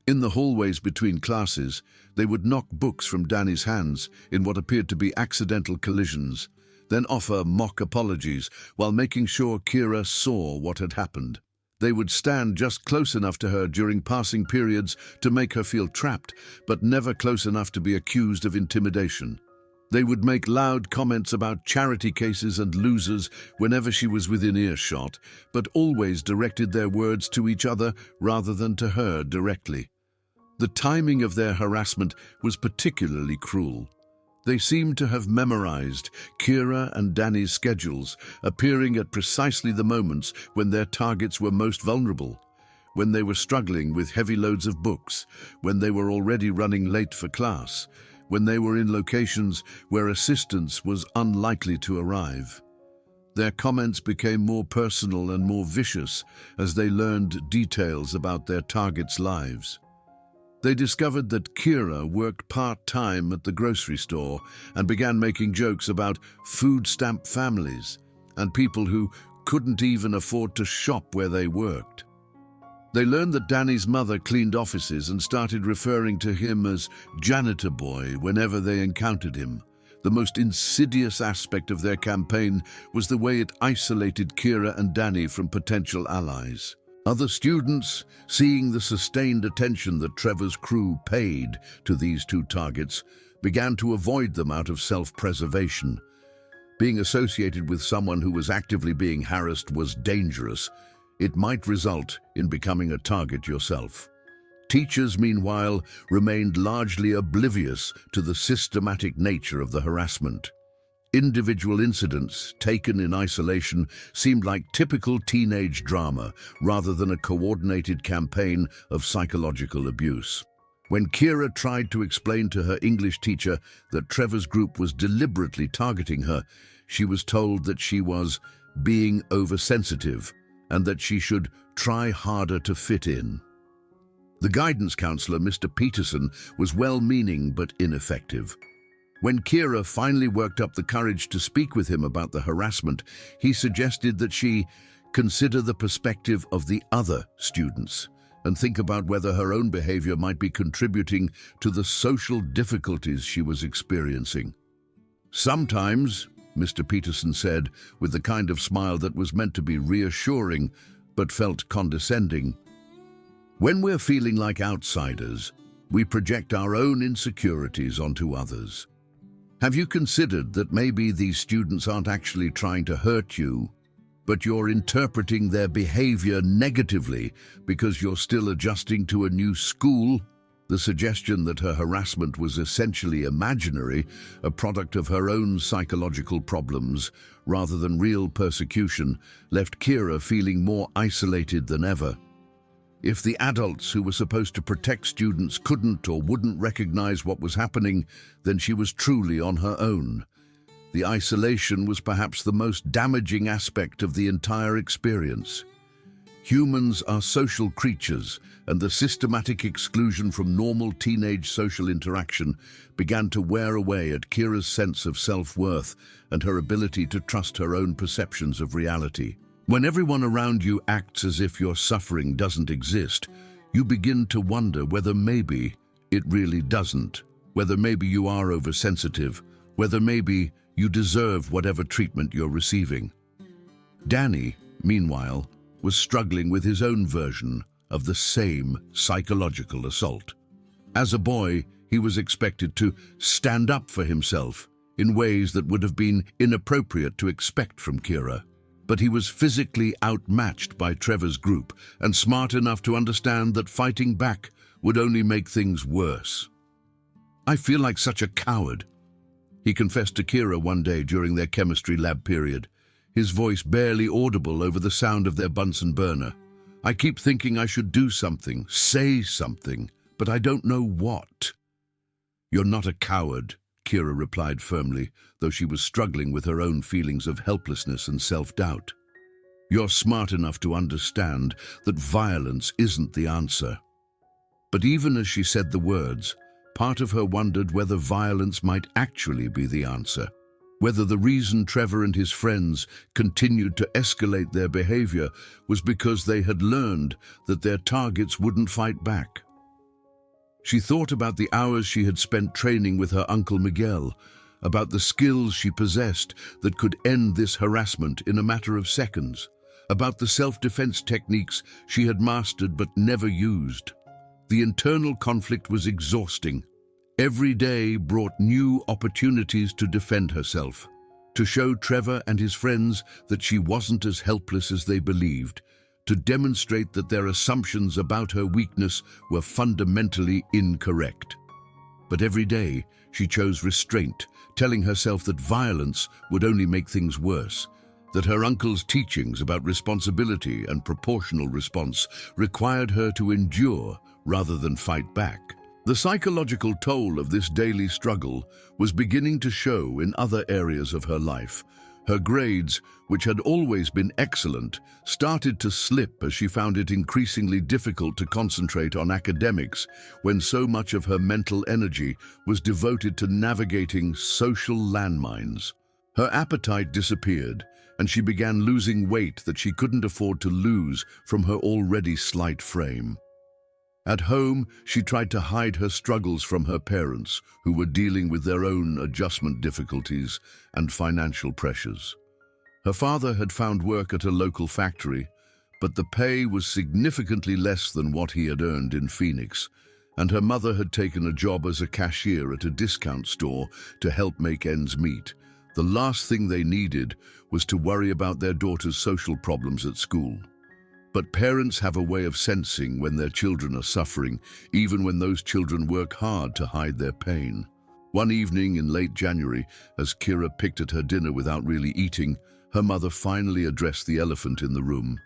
In the hallways between classes, they would knock books from Danny's hands in what appeared to be accidental collisions, then offer mock apologies while making sure Kira saw what had happened. They would stand just close enough to her during passing periods to make her feel trapped, but never close enough to be accused of intimidation. They would make loud comments about charity cases and losers whenever she was within earshot, but always directed their words to each other rather than to her directly. The timing of their harassment was particularly cruel. They seemed to have memorized Kira and Danny's schedules, appearing at precisely the moments when their targets were most vulnerable, when they were struggling with heavy loads of books, when they were already running late for class, when they were in locations where assistance was unlikely to arrive. Their comments became more personal and more vicious as they learned details about their targets' lives. They discovered that Kira worked part-time at the grocery store and began making jokes about food stamp families and people who couldn't even afford to shop where they worked. They learned that Danny's mother cleaned offices and started referring to him as janitor boy whenever they encountered him. The most insidious aspect of their campaign was the way it isolated Kira and Danny from potential allies. Other students, seeing the sustained attention that Trevor's crew paid to these two targets, began to avoid them out of self-preservation. Being associated with someone who was actively being harassed was dangerous. It might result in becoming a target yourself. Teachers, meanwhile, remained largely oblivious to the systematic nature of the harassment. Individual incidents, taken in isolation, seemed like typical teenage drama rather than a coordinated campaign of psychological abuse. When Kira tried to explain to her English teacher that Trevor's group was deliberately targeting her, she was told that she was being oversensitive and that she should try harder to fit in. The guidance counselor, Mr. Peterson, was well-meaning but ineffective. When Kira finally worked up the courage to speak with him about the harassment, he suggested that she consider the perspective of the other students and think about whether her own behavior might be contributing to the social difficulties she was experiencing. Sometimes, Mr. Peterson said, with the kind of smile that was meant to be reassuring but felt condescending, when we're feeling like outsiders, we project our own insecurities onto others. Have you considered that maybe these students aren't actually trying to hurt you, but you're interpreting their behavior negatively because you're still adjusting to a new school? The suggestion that her harassment was essentially imaginary, a product of her own psychological problems, rather than real persecution, left Kira feeling more isolated than ever. If the adults who were supposed to protect students couldn't or wouldn't recognize what was happening, then she was truly on her own. The isolation was perhaps the most damaging aspect of the entire experience. Humans are social creatures, and the systematic exclusion from normal teenage social interaction began to wear away at Kira's sense of self-worth and her ability to trust her own perceptions of reality. When everyone around you acts as if your suffering doesn't exist, you begin to wonder whether maybe it really doesn't, whether maybe you are oversensitive, whether maybe you deserve whatever treatment you're receiving. Danny, meanwhile, was struggling with his own version of the same psychological assault. As a boy, He was expected to stand up for himself in ways that would have been inappropriate to expect from Kira. But he was physically outmatched by Trevor's group and smart enough to understand that fighting back would only make things worse. "I feel like such a coward," he confessed to Kira one day during their chemistry lab period, his voice barely audible over the sound of their Bunsen burner. "I keep thinking I should do something, say something, but I don't know what." "You're not a coward," Kira replied firmly, though she was struggling with her own feelings of helplessness and self-doubt. "You're smart enough to understand that violence isn't the answer." But even as she said the words, part of her wondered whether violence might actually be the answer, whether the reason Trevor and his friends continued to escalate their behavior was because they had learned that their targets wouldn't fight back. She thought about the hours she had spent training with her Uncle Miguel, about the skills she possessed that could end this harassment in a matter of seconds, about the self-defense techniques she had mastered but never used. The internal conflict was exhausting. Every day brought new opportunities to defend herself, to show Trevor and his friends that she wasn't as helpless as they believed, to demonstrate that their assumptions about her weakness were fundamentally incorrect. But every day she chose restraint, telling herself that violence would only make things worse, that her uncle's teachings about responsibility and proportional response required her to endure rather than fight back. The psychological toll of this daily struggle was beginning to show in other areas of her life. Her grades, which had always been excellent, started to slip as she found it increasingly difficult to concentrate on academics when so much of her mental energy was devoted to navigating social landmines. Her appetite disappeared, and she began losing weight that she couldn't afford to lose from her already slight frame. At home, she tried to hide her struggles from her parents, who were dealing with their own adjustment difficulties and financial pressures. Her father had found work at a local factory, but the pay was significantly less than what he had earned in Phoenix, and her mother had taken a job as a cashier at a discount store to help make ends meet. The last thing they needed was to worry about their daughter's social problems at school. But parents have a way of sensing when their children are suffering, even when those children work hard to hide their pain. One evening in late January, as Kira picked at her dinner without really eating, her mother finally addressed the elephant in the room.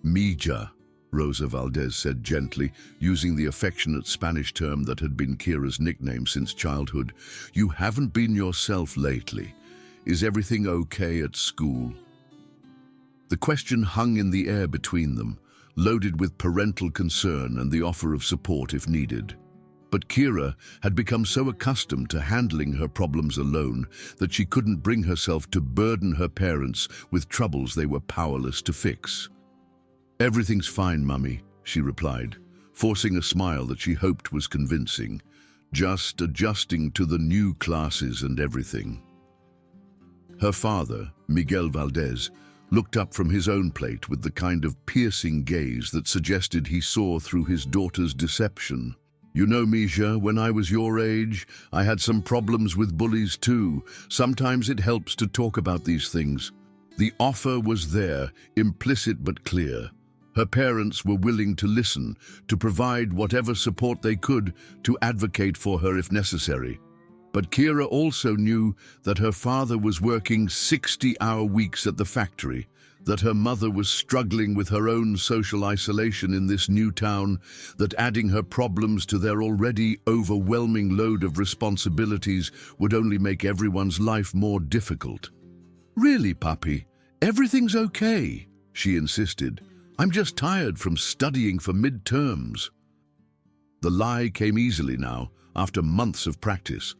"Mija," Rosa Valdez said gently, using the affectionate Spanish term that had been Kira's nickname since childhood. "You haven't been yourself lately. Is everything okay at school?" The question hung in the air between them, loaded with parental concern and the offer of support if needed. But Kira had become so accustomed to handling her problems alone that she couldn't bring herself to burden her parents with troubles they were powerless to fix. "Everything's fine, Mummy," she replied, forcing a smile that she hoped was convincing, "just adjusting to the new classes and everything." Her father, Miguel Valdez, looked up from his own plate with the kind of piercing gaze that suggested he saw through his daughter's deception. "You know, Misha, when I was your age, I had some problems with bullies too. Sometimes it helps to talk about these things." The offer was there, implicit but clear. Her parents were willing to listen, to provide whatever support they could, to advocate for her if necessary. But Kira also knew that her father was working 60-hour weeks at the factory, that her mother was struggling with her own social isolation in this new town, that adding her problems to their already overwhelming load of responsibilities would only make everyone's life more difficult. "Really, puppy, everything's okay," she insisted. "I'm just tired from studying for midterms." The lie came easily now, after months of practice.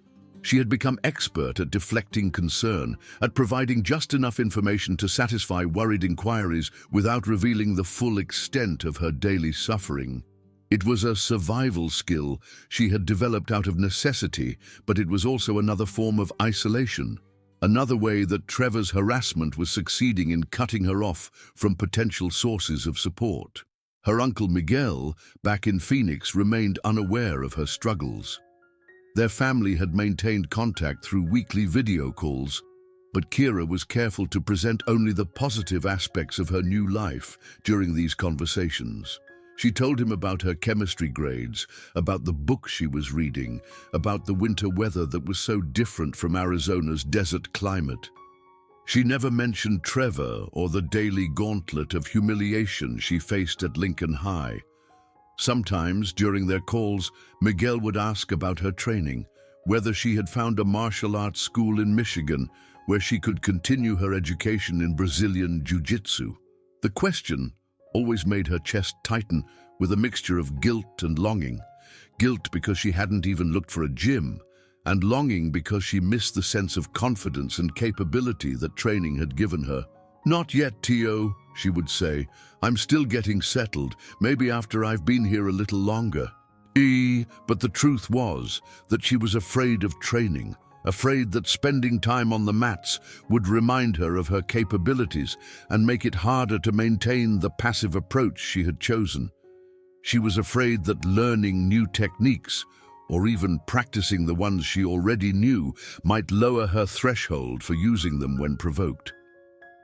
She had become expert at deflecting concern, at providing just enough information to satisfy worried inquiries without revealing the full extent of her daily suffering. It was a survival skill she had developed out of necessity, but it was also another form of isolation, another way that Trevor's harassment was succeeding in cutting her off from potential sources of support. Her Uncle Miguel, back in Phoenix, remained unaware of her struggles. Their family had maintained contact through weekly video calls, but Kira was careful to present only the positive aspects of her new life during these conversations. She told him about her chemistry grades, about the book she was reading, about the winter weather that was so different from Arizona's desert climate. She never mentioned Trevor or the daily gauntlet of humiliation she faced at Lincoln High. Sometimes, during their calls, Miguel would ask about her training, whether she had found a martial arts school in Michigan where she could continue her education in Brazilian jiu-jitsu. The question always made her chest tighten with a mixture of guilt and longing. Guilt because she hadn't even looked for a gym, and longing because she missed the sense of confidence and capability that training had given her. "Not yet, Tio," she would say. "I'm still getting settled, maybe after I've been here a little longer." But the truth was that she was afraid of training, afraid that spending time on the mats would remind her of her capabilities and make it harder to maintain the passive approach she had chosen. She was afraid that learning new techniques, or even practicing the ones she already knew, might lower her threshold for using them when provoked.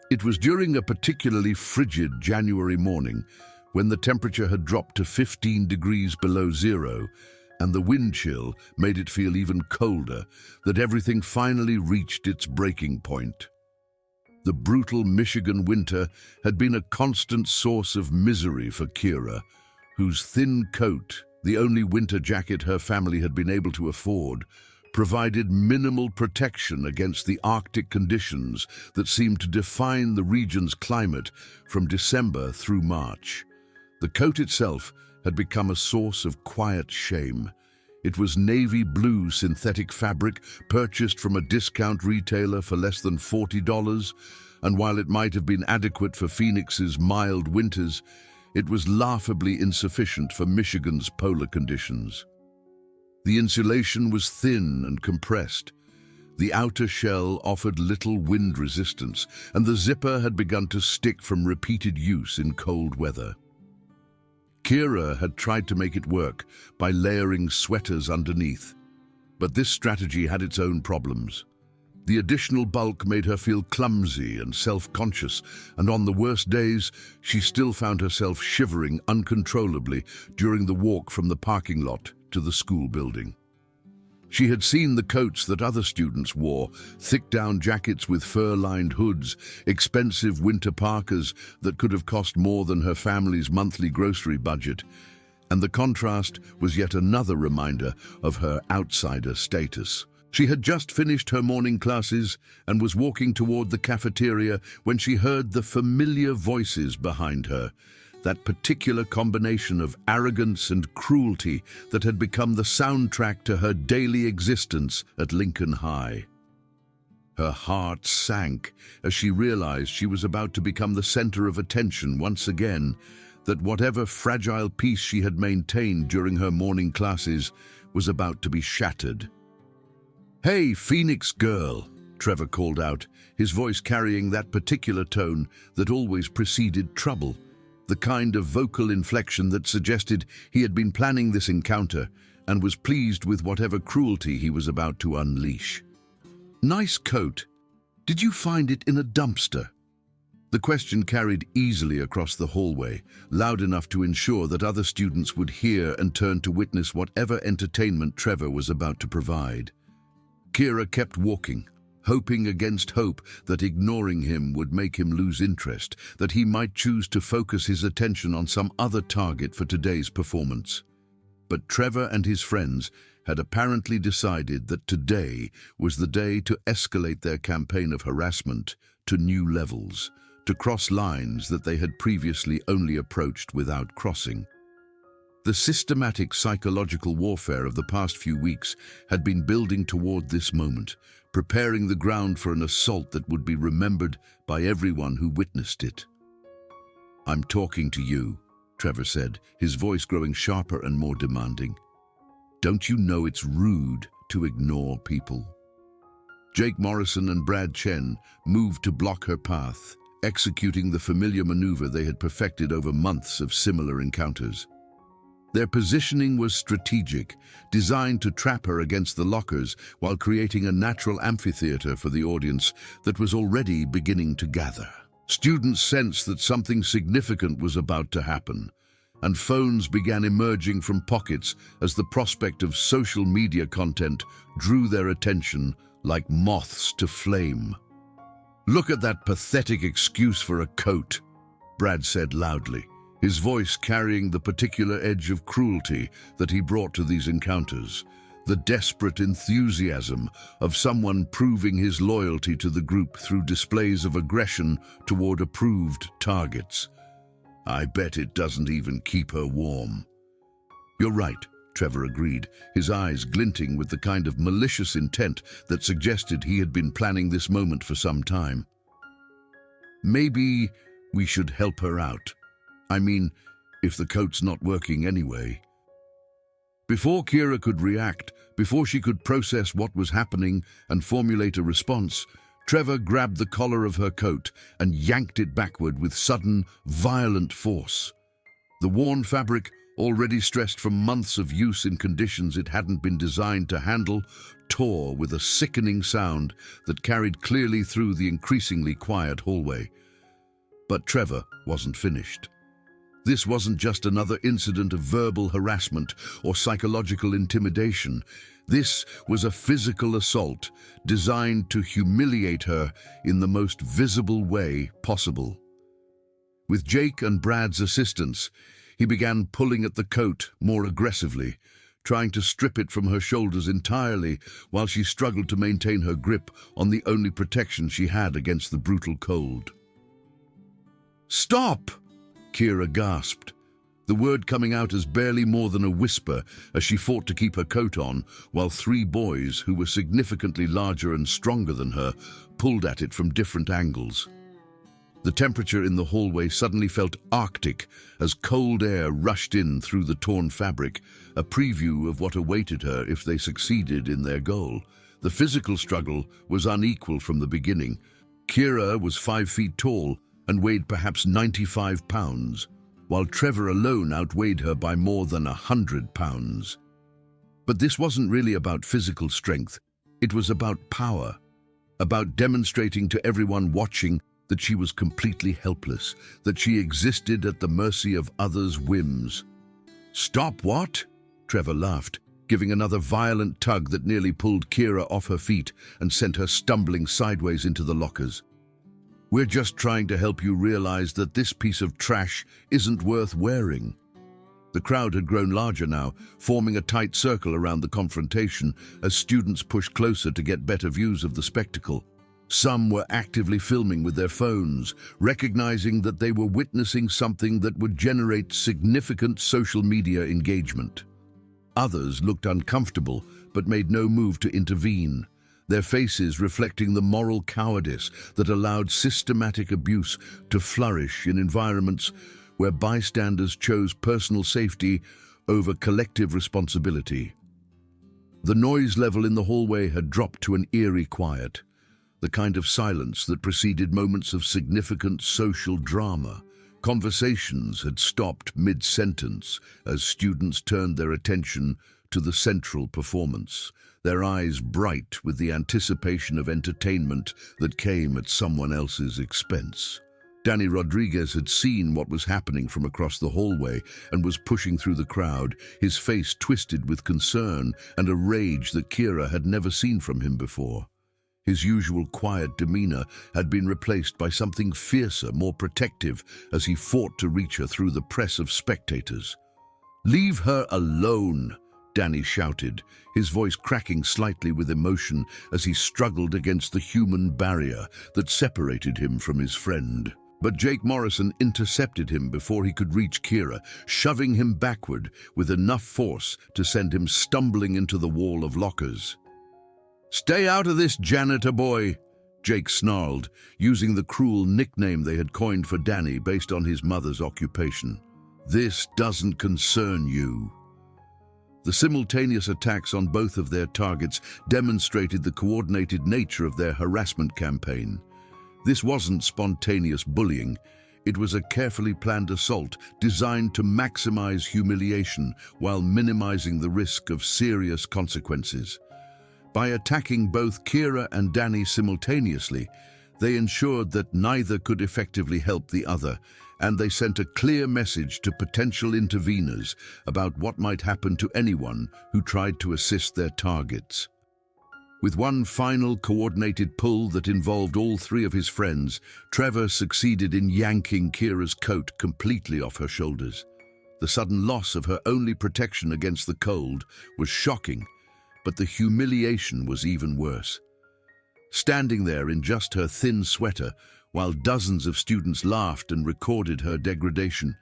It was during a particularly frigid January morning, when the temperature had dropped to 15 degrees below zero, and the wind chill made it feel even colder, that everything finally reached its breaking point. The brutal Michigan winter had been a constant source of misery for Kira, whose thin coat, the only winter jacket her family had been able to afford, provided minimal protection against the Arctic conditions that seemed to define the region's climate from December through March. The coat itself had become a source of quiet shame. It was navy blue synthetic fabric purchased from a discount retailer for less than $40, and while it might have been adequate for Phoenix's mild winters, it was laughably insufficient for Michigan's polar conditions. The insulation was thin and compressed. The outer shell offered little wind resistance, and the zipper had begun to stick from repeated use in cold weather. Kira had tried to make it work by layering sweaters underneath, but this strategy had its own problems. The additional bulk made her feel clumsy and self-conscious, and on the worst days, she still found herself shivering uncontrollably during the walk from the parking lot to the school building. She had seen the coats that other students wore, thick down jackets with fur-lined hoods, expensive winter parkas that could have cost more than her family's monthly grocery budget, and the contrast was yet another reminder of her outsider status. She had just finished her morning classes and was walking toward the cafeteria when she heard the familiar voices behind her, that particular combination of arrogance and cruelty that had become the soundtrack to her daily existence at Lincoln High. Her heart sank as she realized she was about to become the center of attention once again, that whatever fragile peace she had maintained during her morning classes was about to be shattered. "Hey, Phoenix girl," Trevor called out, his voice carrying that particular tone that always preceded trouble, the kind of vocal inflection that suggested he had been planning this encounter and was pleased with whatever cruelty he was about to unleash. "Nice coat. Did you find it in a dumpster?" The question carried easily across the hallway, loud enough to ensure that other students would hear and turn to witness whatever entertainment Trevor was about to provide. Kira kept walking, hoping against hope that ignoring him would make him lose interest, that he might choose to focus his attention on some other target for today's performance. But Trevor and his friends had apparently decided that today was the day to escalate their campaign of harassment to new levels, to cross lines that they had previously only approached without crossing. The systematic psychological warfare of the past few weeks had been building toward this moment, preparing the ground for an assault that would be remembered by everyone who witnessed it. "I'm talking to you," Trevor said, his voice growing sharper and more demanding. "Don't you know it's rude to ignore people?" Jake Morrison and Brad Chen moved to block her path, executing the familiar maneuver they had perfected over months of similar encounters. Their positioning was strategic, designed to trap her against the lockers while creating a natural amphitheater for the audience that was already beginning to gather. Students sensed that something significant was about to happen, and phones began emerging from pockets as the prospect of social media content drew their attention like moths to flame. "Look at that pathetic excuse for a coat," Brad said loudly, his voice carrying the particular edge of cruelty that he brought to these encounters, the desperate enthusiasm of someone proving his loyalty to the group through displays of aggression toward approved targets. "I bet it doesn't even keep her warm." "You're right," Trevor agreed, his eyes glinting with the kind of malicious intent that suggested he had been planning this moment for some time. "Maybe we should help her out. I mean, if the coat's not working anyway." Before Kira could react, before she could process what was happening and formulate a response, Trevor grabbed the collar of her coat and yanked it backward with sudden, violent force. The worn fabric, already stressed from months of use in conditions it hadn't been designed to handle, tore with a sickening sound that carried clearly through the increasingly quiet hallway. But Trevor wasn't finished. This wasn't just another incident of verbal harassment or psychological intimidation. This was a physical assault designed to humiliate her in the most visible way possible. With Jake and Brad's assistance, he began pulling at the coat more aggressively, trying to strip it from her shoulders entirely while she struggled to maintain her grip on the only protection she had against the brutal cold. "Stop!" Kira gasped, the word coming out as barely more than a whisper as she fought to keep her coat on, while three boys, who were significantly larger and stronger than her, pulled at it from different angles. The temperature in the hallway suddenly felt arctic as cold air rushed in through the torn fabric, a preview of what awaited her if they succeeded in their goal. The physical struggle was unequal from the beginning. Kira was 5 feet tall and weighed perhaps 95 pounds, while Trevor alone outweighed her by more than 100 pounds. But this wasn't really about physical strength. It was about power, about demonstrating to everyone watching that she was completely helpless, that she existed at the mercy of others' whims. "Stop what?" Trevor laughed, giving another violent tug that nearly pulled Kira off her feet and sent her stumbling sideways into the lockers. "We're just trying to help you realize that this piece of trash isn't worth wearing." The crowd had grown larger now, forming a tight circle around the confrontation as students pushed closer to get better views of the spectacle. Some were actively filming with their phones, recognizing that they were witnessing something that would generate significant social media engagement. Others looked uncomfortable, but made no move to intervene, their faces reflecting the moral cowardice that allowed systematic abuse to flourish in environments where bystanders chose personal safety over collective responsibility. The noise level in the hallway had dropped to an eerie quiet, the kind of silence that preceded moments of significant social drama. Conversations had stopped mid-sentence as students turned their attention to the central performance, their eyes bright with the anticipation of entertainment that came at someone else's expense. Danny Rodriguez had seen what was happening from across the hallway and was pushing through the crowd, his face twisted with concern and a rage that Kira had never seen from him before. His usual quiet demeanor had been replaced by something fiercer, more protective, as he fought to reach her through the press of spectators. "Leave her alone," Danny shouted, his voice cracking slightly with emotion as he struggled against the human barrier that separated him from his friend. But Jake Morrison intercepted him before he could reach Kira, shoving him backward with enough force to send him stumbling into the wall of lockers. "Stay out of this, janitor boy," Jake snarled, using the cruel nickname they had coined for Danny based on his mother's occupation. "This doesn't concern you." The simultaneous attacks on both of their targets demonstrated the coordinated nature of their harassment campaign. This wasn't spontaneous bullying. It was a carefully planned assault designed to maximize humiliation while minimizing the risk of serious consequences. By attacking both Kira and Danny simultaneously, they ensured that neither could effectively help the other, and they sent a clear message to potential interveners about what might happen to anyone who tried to assist their targets. With one final coordinated pull that involved all three of his friends, Trevor succeeded in yanking Kira's coat completely off her shoulders. The sudden loss of her only protection against the cold was shocking, but the humiliation was even worse. Standing there in just her thin sweater, while dozens of students laughed and recorded her degradation,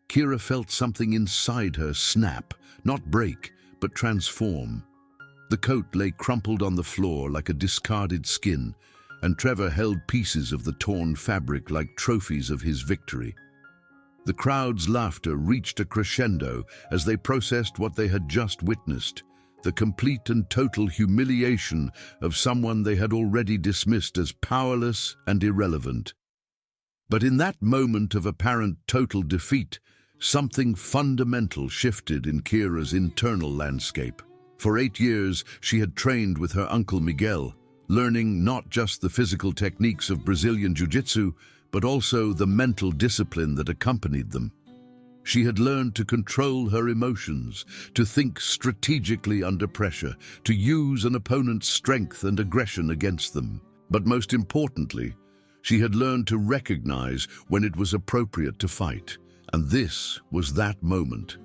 Kira felt something inside her snap, not break, but transform. The coat lay crumpled on the floor like a discarded skin, and Trevor held pieces of the torn fabric like trophies of his victory. The crowd's laughter reached a crescendo as they processed what they had just witnessed, the complete and total humiliation of someone they had already dismissed as powerless and irrelevant. But in that moment of apparent total defeat, something fundamental shifted in Kira's internal landscape. For 8 years, she had trained with her uncle Miguel, learning not just the physical techniques of Brazilian Jiu-Jitsu, but also the mental discipline that accompanied them. She had learned to control her emotions, to think strategically under pressure, to use an opponent's strength and aggression against them. But most importantly, she had learned to recognize when it was appropriate to fight. And this was that moment.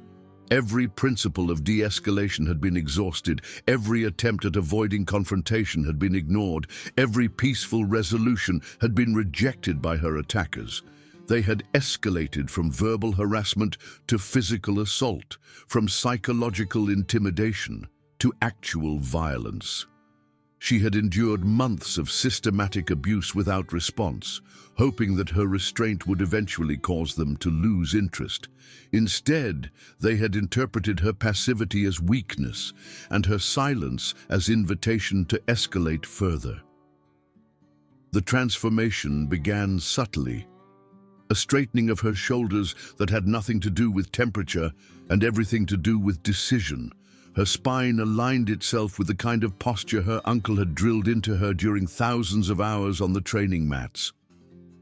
Every principle of de-escalation had been exhausted, every attempt at avoiding confrontation had been ignored, every peaceful resolution had been rejected by her attackers. They had escalated from verbal harassment to physical assault, from psychological intimidation to actual violence. She had endured months of systematic abuse without response, hoping that her restraint would eventually cause them to lose interest. Instead, they had interpreted her passivity as weakness and her silence as invitation to escalate further. The transformation began subtly, a straightening of her shoulders that had nothing to do with temperature and everything to do with decision. Her spine aligned itself with the kind of posture her uncle had drilled into her during thousands of hours on the training mats.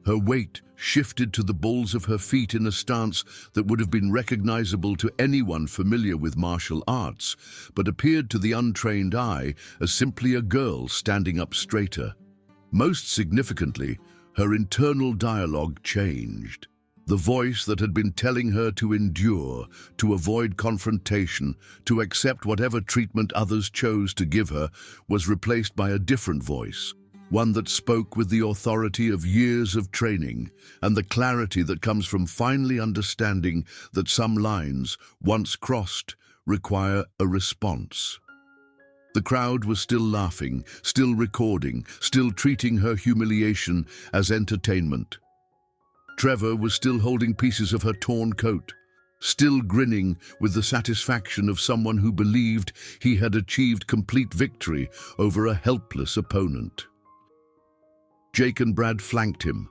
Her weight shifted to the balls of her feet in a stance that would have been recognizable to anyone familiar with martial arts, but appeared to the untrained eye as simply a girl standing up straighter. Most significantly, her internal dialogue changed. The voice that had been telling her to endure, to avoid confrontation, to accept whatever treatment others chose to give her, was replaced by a different voice, one that spoke with the authority of years of training and the clarity that comes from finally understanding that some lines, once crossed, require a response. The crowd was still laughing, still recording, still treating her humiliation as entertainment. Trevor was still holding pieces of her torn coat, still grinning with the satisfaction of someone who believed he had achieved complete victory over a helpless opponent. Jake and Brad flanked him,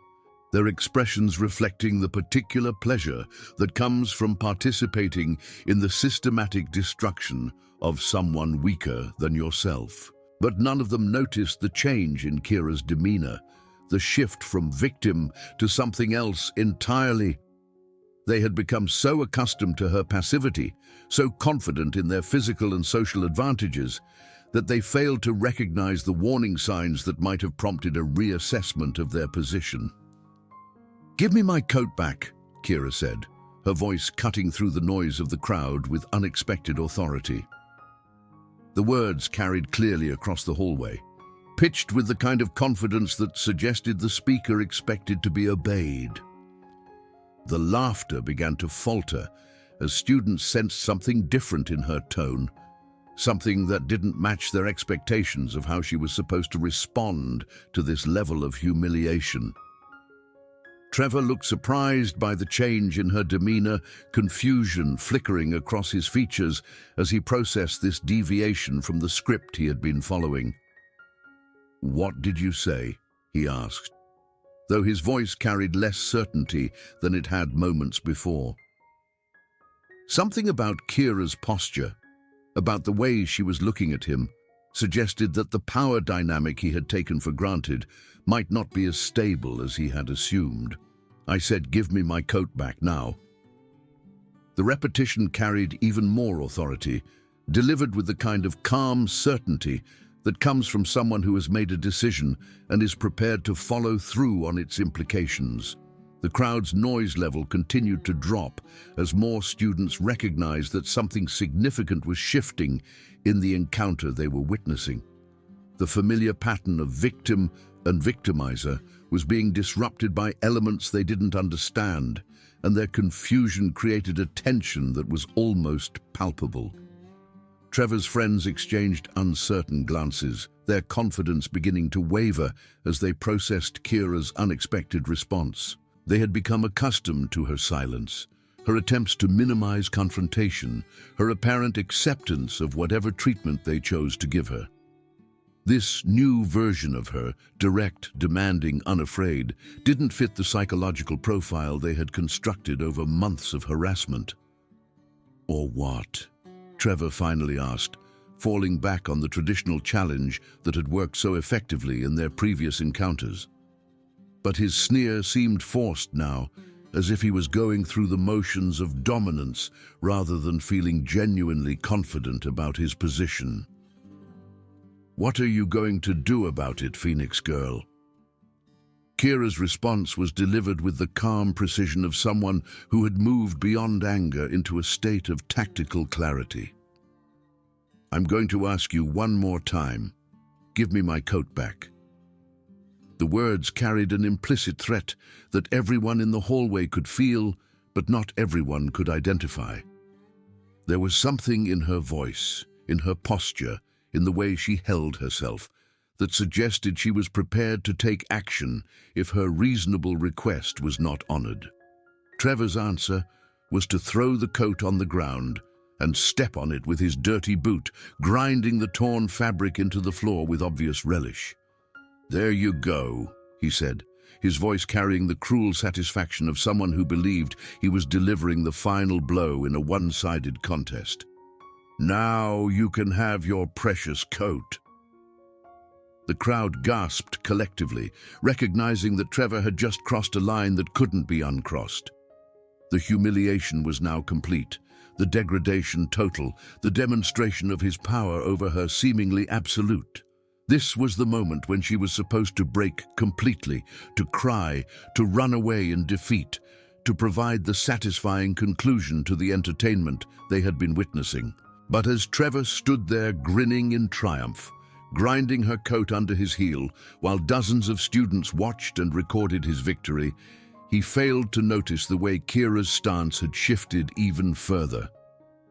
their expressions reflecting the particular pleasure that comes from participating in the systematic destruction of someone weaker than yourself. But none of them noticed the change in Kira's demeanor, the shift from victim to something else entirely. They had become so accustomed to her passivity, so confident in their physical and social advantages, that they failed to recognize the warning signs that might have prompted a reassessment of their position. "Give me my coat back," Kira said, her voice cutting through the noise of the crowd with unexpected authority. The words carried clearly across the hallway, pitched with the kind of confidence that suggested the speaker expected to be obeyed. The laughter began to falter as students sensed something different in her tone, something that didn't match their expectations of how she was supposed to respond to this level of humiliation. Trevor looked surprised by the change in her demeanor, confusion flickering across his features as he processed this deviation from the script he had been following. "What did you say?" he asked. though his voice carried less certainty than it had moments before. Something about Kira's posture, about the way she was looking at him, suggested that the power dynamic he had taken for granted might not be as stable as he had assumed. I said, "Give me my coat back now." The repetition carried even more authority, delivered with the kind of calm certainty that comes from someone who has made a decision and is prepared to follow through on its implications. The crowd's noise level continued to drop as more students recognized that something significant was shifting in the encounter they were witnessing. The familiar pattern of victim and victimizer was being disrupted by elements they didn't understand, and their confusion created a tension that was almost palpable. Trevor's friends exchanged uncertain glances, their confidence beginning to waver as they processed Kira's unexpected response. They had become accustomed to her silence, her attempts to minimize confrontation, her apparent acceptance of whatever treatment they chose to give her. This new version of her, direct, demanding, unafraid, didn't fit the psychological profile they had constructed over months of harassment. "Or what?" Trevor finally asked, falling back on the traditional challenge that had worked so effectively in their previous encounters. But his sneer seemed forced now, as if he was going through the motions of dominance rather than feeling genuinely confident about his position. "What are you going to do about it, Phoenix Girl?" Kira's response was delivered with the calm precision of someone who had moved beyond anger into a state of tactical clarity. "I'm going to ask you one more time. Give me my coat back." The words carried an implicit threat that everyone in the hallway could feel, but not everyone could identify. There was something in her voice, in her posture, in the way she held herself, that suggested she was prepared to take action if her reasonable request was not honored. Trevor's answer was to throw the coat on the ground and step on it with his dirty boot, grinding the torn fabric into the floor with obvious relish. "There you go," he said, his voice carrying the cruel satisfaction of someone who believed he was delivering the final blow in a one-sided contest. "Now you can have your precious coat." The crowd gasped collectively, recognizing that Trevor had just crossed a line that couldn't be uncrossed. The humiliation was now complete, the degradation total, the demonstration of his power over her seemingly absolute. This was the moment when she was supposed to break completely, to cry, to run away in defeat, to provide the satisfying conclusion to the entertainment they had been witnessing. But as Trevor stood there grinning in triumph, grinding her coat under his heel, while dozens of students watched and recorded his victory, he failed to notice the way Kira's stance had shifted even further.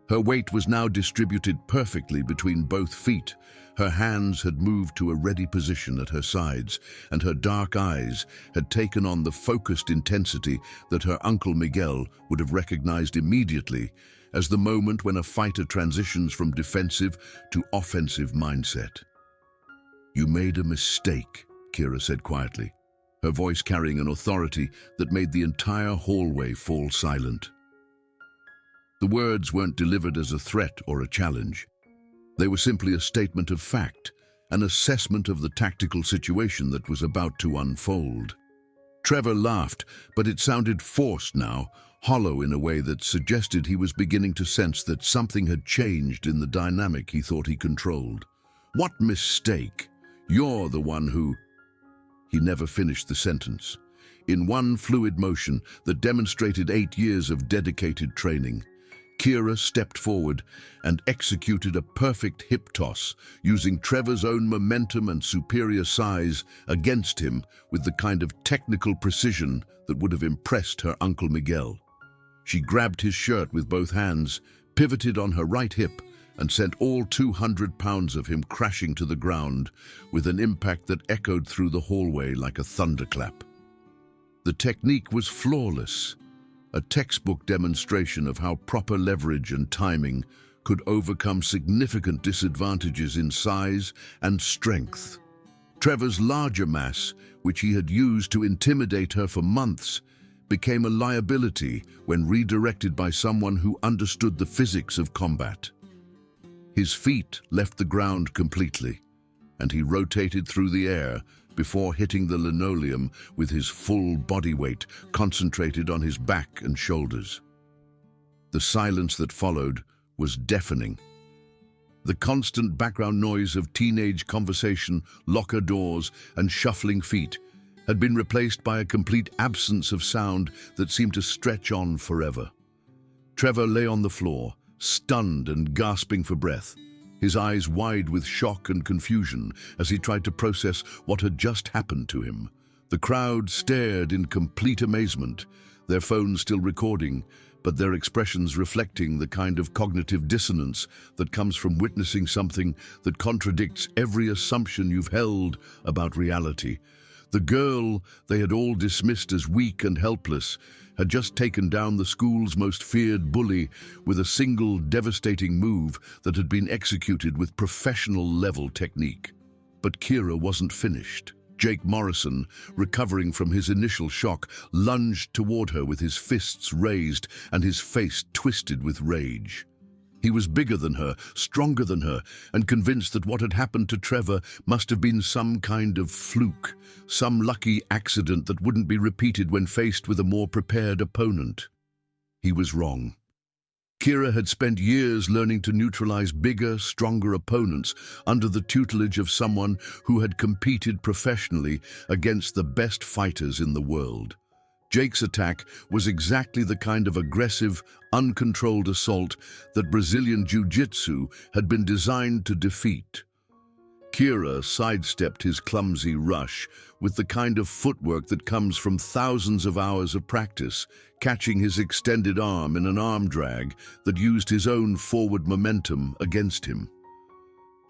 Her weight was now distributed perfectly between both feet. Her hands had moved to a ready position at her sides, and her dark eyes had taken on the focused intensity that her Uncle Miguel would have recognized immediately as the moment when a fighter transitions from defensive to offensive mindset. "You made a mistake," Kira said quietly, her voice carrying an authority that made the entire hallway fall silent. The words weren't delivered as a threat or a challenge. They were simply a statement of fact, an assessment of the tactical situation that was about to unfold. Trevor laughed, but it sounded forced now, hollow in a way that suggested he was beginning to sense that something had changed in the dynamic he thought he controlled. "What mistake? You're the one who—" He never finished the sentence. In one fluid motion that demonstrated 8 years of dedicated training, Kira stepped forward and executed a perfect hip toss, using Trevor's own momentum and superior size against him with the kind of technical precision that would have impressed her Uncle Miguel. She grabbed his shirt with both hands, pivoted on her right hip, and sent all 200 pounds of him crashing to the ground with an impact that echoed through the hallway like a thunderclap. The technique was flawless, a textbook demonstration of how proper leverage and timing could overcome significant disadvantages in size and strength. Trevor's larger mass, which he had used to intimidate her for months, became a liability when redirected by someone who understood the physics of combat. His feet left the ground completely, and he rotated through the air before hitting the linoleum with his full body weight concentrated on his back and shoulders. The silence that followed was deafening. The constant background noise of teenage conversation, locker doors, and shuffling feet had been replaced by a complete absence of sound that seemed to stretch on forever. Trevor lay on the floor, stunned and gasping for breath, his eyes wide with shock and confusion as he tried to process what had just happened to him. The crowd stared in complete amazement, their phones still recording, but their expressions reflecting the kind of cognitive dissonance that comes from witnessing something that contradicts every assumption you've held about reality. The girl they had all dismissed as weak and helpless had just taken down the school's most feared bully with a single devastating move that had been executed with professional-level technique. But Kira wasn't finished. Jake Morrison, recovering from his initial shock, lunged toward her with his fists raised and his face twisted with rage. He was bigger than her, stronger than her, and convinced that what had happened to Trevor must have been some kind of fluke, some lucky accident that wouldn't be repeated when faced with a more prepared opponent. He was wrong. Kira had spent years learning to neutralize bigger, stronger opponents under the tutelage of someone who had competed professionally against the best fighters in the world. Jake's attack was exactly the kind of aggressive, uncontrolled assault that Brazilian Jiu-Jitsu had been designed to defeat. Kira sidestepped his clumsy rush with the kind of footwork that comes from thousands of hours of practice, catching his extended arm in an arm drag that used his own forward momentum against him.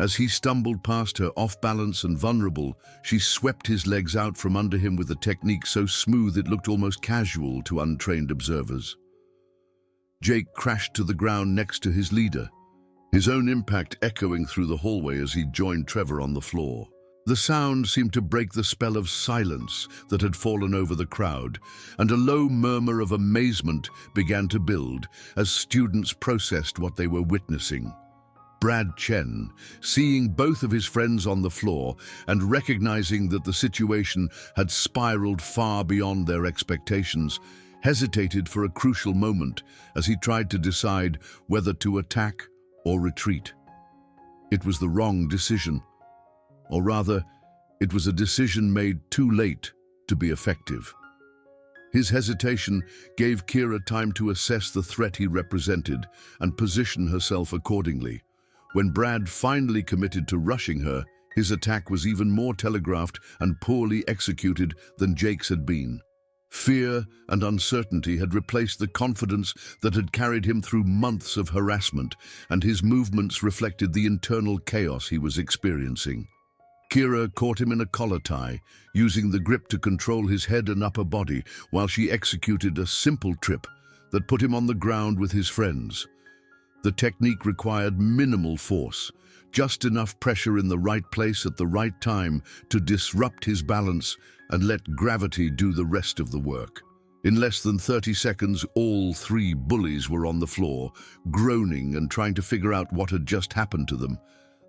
As he stumbled past her, off-balance and vulnerable, she swept his legs out from under him with a technique so smooth it looked almost casual to untrained observers. Jake crashed to the ground next to his leader, his own impact echoing through the hallway as he joined Trevor on the floor. The sound seemed to break the spell of silence that had fallen over the crowd, and a low murmur of amazement began to build as students processed what they were witnessing. Brad Chen, seeing both of his friends on the floor and recognizing that the situation had spiraled far beyond their expectations, hesitated for a crucial moment as he tried to decide whether to attack or retreat. It was the wrong decision, or rather, it was a decision made too late to be effective. His hesitation gave Kira time to assess the threat he represented and position herself accordingly. When Brad finally committed to rushing her, his attack was even more telegraphed and poorly executed than Jake's had been. Fear and uncertainty had replaced the confidence that had carried him through months of harassment, and his movements reflected the internal chaos he was experiencing. Kira caught him in a collar tie, using the grip to control his head and upper body while she executed a simple trip that put him on the ground with his friends. The technique required minimal force, just enough pressure in the right place at the right time to disrupt his balance and let gravity do the rest of the work. In less than 30 seconds, all three bullies were on the floor, groaning and trying to figure out what had just happened to them.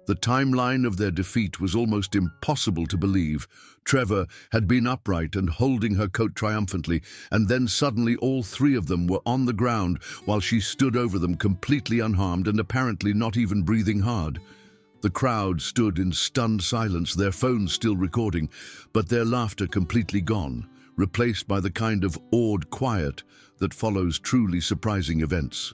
The timeline of their defeat was almost impossible to believe. Trevor had been upright and holding her coat triumphantly, and then suddenly all three of them were on the ground while she stood over them completely unharmed and apparently not even breathing hard. The crowd stood in stunned silence, their phones still recording, but their laughter completely gone, replaced by the kind of awed quiet that follows truly surprising events.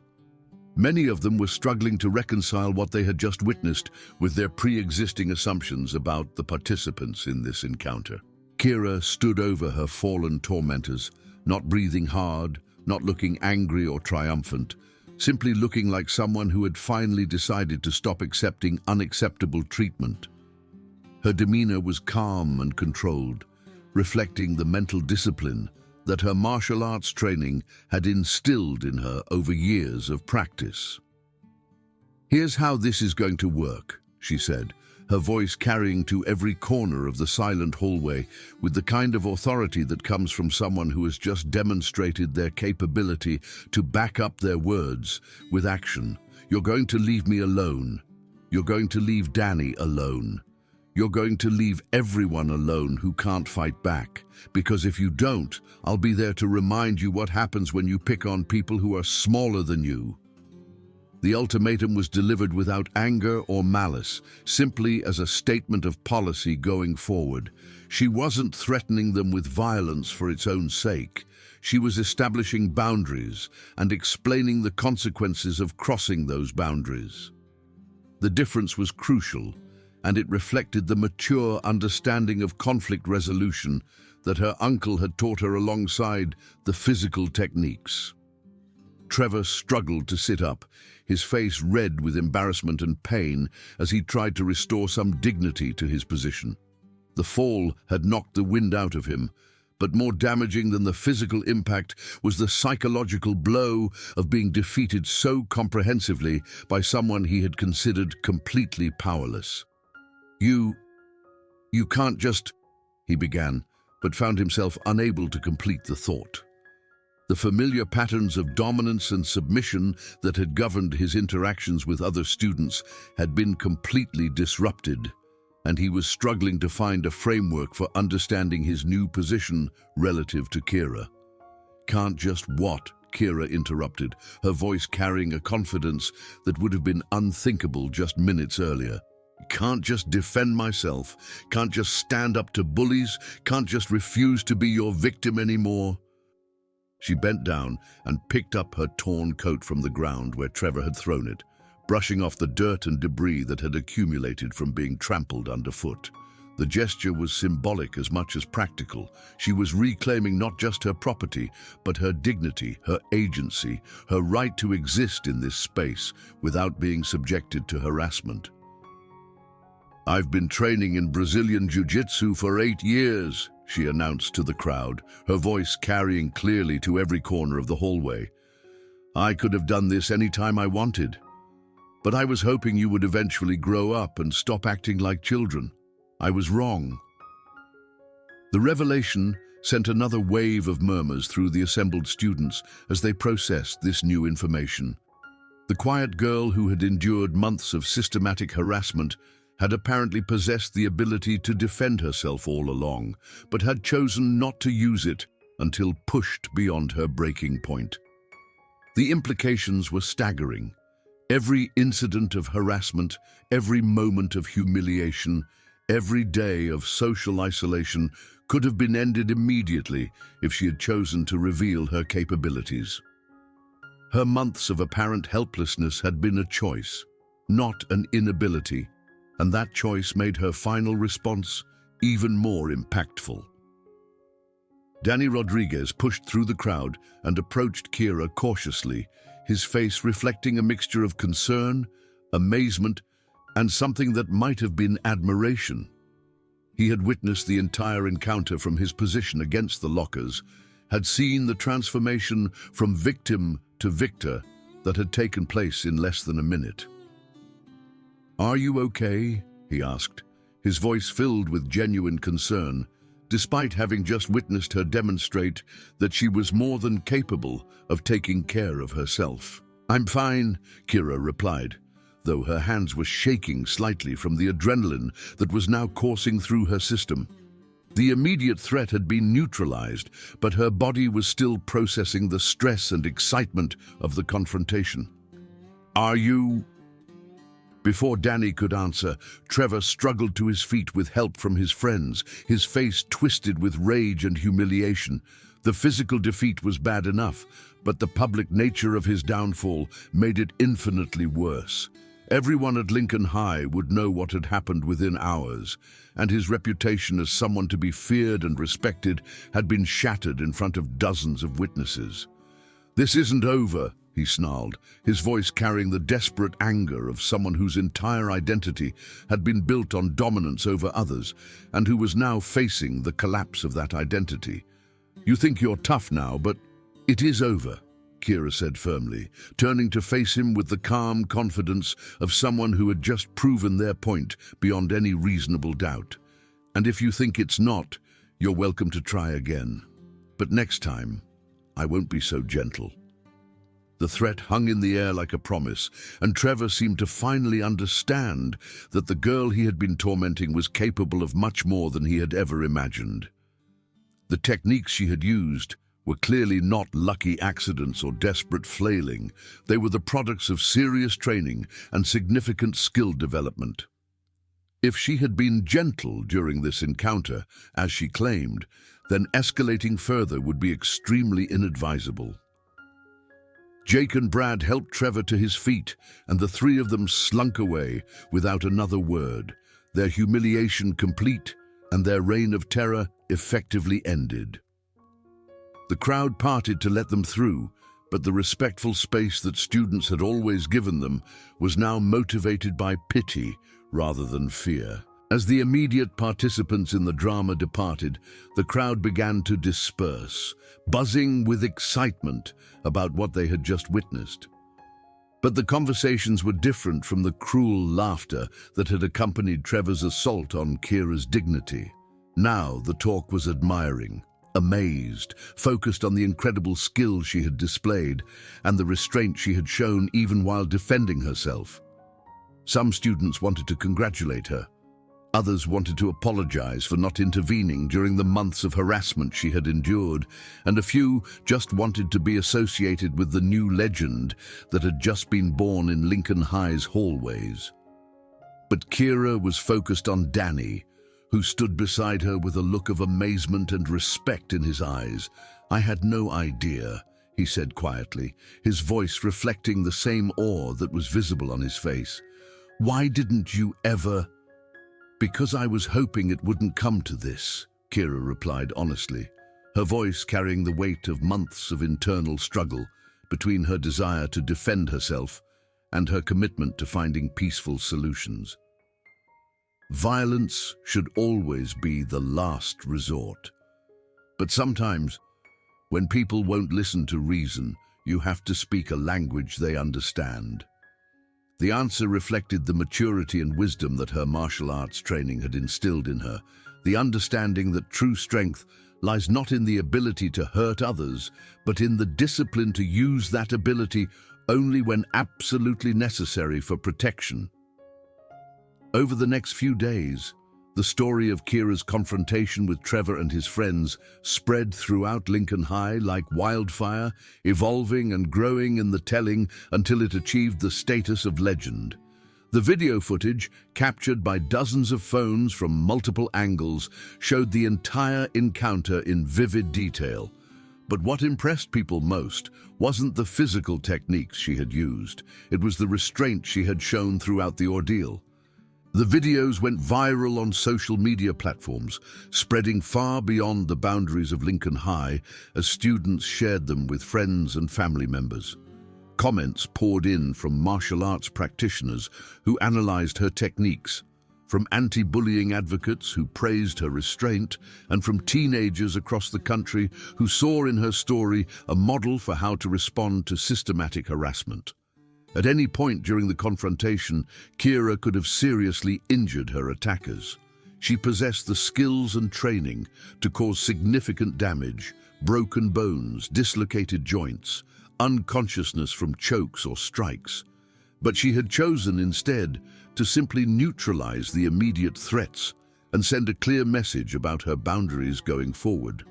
Many of them were struggling to reconcile what they had just witnessed with their pre-existing assumptions about the participants in this encounter. Kira stood over her fallen tormentors, not breathing hard, not looking angry or triumphant, simply looking like someone who had finally decided to stop accepting unacceptable treatment. Her demeanor was calm and controlled, reflecting the mental discipline that her martial arts training had instilled in her over years of practice. "Here's how this is going to work," she said, her voice carrying to every corner of the silent hallway with the kind of authority that comes from someone who has just demonstrated their capability to back up their words with action. You're going to leave me alone. You're going to leave Danny alone. You're going to leave everyone alone who can't fight back. Because if you don't, I'll be there to remind you what happens when you pick on people who are smaller than you. The ultimatum was delivered without anger or malice, simply as a statement of policy going forward. She wasn't threatening them with violence for its own sake. She was establishing boundaries and explaining the consequences of crossing those boundaries. The difference was crucial, and it reflected the mature understanding of conflict resolution that her uncle had taught her alongside the physical techniques. Trevor struggled to sit up, his face red with embarrassment and pain as he tried to restore some dignity to his position. The fall had knocked the wind out of him, but more damaging than the physical impact was the psychological blow of being defeated so comprehensively by someone he had considered completely powerless. You can't just," he began, but found himself unable to complete the thought. The familiar patterns of dominance and submission that had governed his interactions with other students had been completely disrupted, and he was struggling to find a framework for understanding his new position relative to Kira. "Can't just what?" Kira interrupted, her voice carrying a confidence that would have been unthinkable just minutes earlier. "Can't just defend myself, can't just stand up to bullies, can't just refuse to be your victim anymore." She bent down and picked up her torn coat from the ground where Trevor had thrown it, brushing off the dirt and debris that had accumulated from being trampled underfoot. The gesture was symbolic as much as practical. She was reclaiming not just her property, but her dignity, her agency, her right to exist in this space without being subjected to harassment. "I've been training in Brazilian Jiu-Jitsu for 8 years, she announced to the crowd, her voice carrying clearly to every corner of the hallway. "I could have done this any time I wanted. But I was hoping you would eventually grow up and stop acting like children. I was wrong." The revelation sent another wave of murmurs through the assembled students as they processed this new information. The quiet girl who had endured months of systematic harassment had apparently possessed the ability to defend herself all along, but had chosen not to use it until pushed beyond her breaking point. The implications were staggering. Every incident of harassment, every moment of humiliation, every day of social isolation could have been ended immediately if she had chosen to reveal her capabilities. Her months of apparent helplessness had been a choice, not an inability, and that choice made her final response even more impactful. Danny Rodriguez pushed through the crowd and approached Kira cautiously, his face reflecting a mixture of concern, amazement, and something that might have been admiration. He had witnessed the entire encounter from his position against the lockers, had seen the transformation from victim to victor that had taken place in less than a minute. "Are you okay?" he asked, his voice filled with genuine concern, despite having just witnessed her demonstrate that she was more than capable of taking care of herself. "I'm fine," Kira replied, though her hands were shaking slightly from the adrenaline that was now coursing through her system. The immediate threat had been neutralized, but her body was still processing the stress and excitement of the confrontation. "Are you—" Before Danny could answer, Trevor struggled to his feet with help from his friends, his face twisted with rage and humiliation. The physical defeat was bad enough, but the public nature of his downfall made it infinitely worse. Everyone at Lincoln High would know what had happened within hours, and his reputation as someone to be feared and respected had been shattered in front of dozens of witnesses. "This isn't over," he snarled, his voice carrying the desperate anger of someone whose entire identity had been built on dominance over others, and who was now facing the collapse of that identity. "You think you're tough now, but it is over." Kira said firmly, turning to face him with the calm confidence of someone who had just proven their point beyond any reasonable doubt. And if you think it's not, you're welcome to try again. But next time, I won't be so gentle. The threat hung in the air like a promise, and Trevor seemed to finally understand that the girl he had been tormenting was capable of much more than he had ever imagined. The techniques she had used were clearly not lucky accidents or desperate flailing. They were the products of serious training and significant skill development. If she had been gentle during this encounter, as she claimed, then escalating further would be extremely inadvisable. Jake and Brad helped Trevor to his feet, and the three of them slunk away without another word, their humiliation complete and their reign of terror effectively ended. The crowd parted to let them through, but the respectful space that students had always given them was now motivated by pity rather than fear. As the immediate participants in the drama departed, the crowd began to disperse, buzzing with excitement about what they had just witnessed. But the conversations were different from the cruel laughter that had accompanied Trevor's assault on Kira's dignity. Now the talk was admiring, amazed, focused on the incredible skill she had displayed and the restraint she had shown even while defending herself. Some students wanted to congratulate her. Others wanted to apologize for not intervening during the months of harassment she had endured, and a few just wanted to be associated with the new legend that had just been born in Lincoln High's hallways. But Kira was focused on Danny, who stood beside her with a look of amazement and respect in his eyes. "I had no idea," he said quietly, his voice reflecting the same awe that was visible on his face. "Why didn't you ever—" "Because I was hoping it wouldn't come to this," Kira replied honestly, her voice carrying the weight of months of internal struggle between her desire to defend herself and her commitment to finding peaceful solutions. Violence should always be the last resort. But sometimes, when people won't listen to reason, you have to speak a language they understand. The answer reflected the maturity and wisdom that her martial arts training had instilled in her, the understanding that true strength lies not in the ability to hurt others, but in the discipline to use that ability only when absolutely necessary for protection. Over the next few days, the story of Kira's confrontation with Trevor and his friends spread throughout Lincoln High like wildfire, evolving and growing in the telling until it achieved the status of legend. The video footage, captured by dozens of phones from multiple angles, showed the entire encounter in vivid detail. But what impressed people most wasn't the physical techniques she had used. It was the restraint she had shown throughout the ordeal. The videos went viral on social media platforms, spreading far beyond the boundaries of Lincoln High as students shared them with friends and family members. Comments poured in from martial arts practitioners who analyzed her techniques, from anti-bullying advocates who praised her restraint, and from teenagers across the country who saw in her story a model for how to respond to systematic harassment. At any point during the confrontation, Kira could have seriously injured her attackers. She possessed the skills and training to cause significant damage, broken bones, dislocated joints, unconsciousness from chokes or strikes. But she had chosen instead to simply neutralize the immediate threats and send a clear message about her boundaries going forward.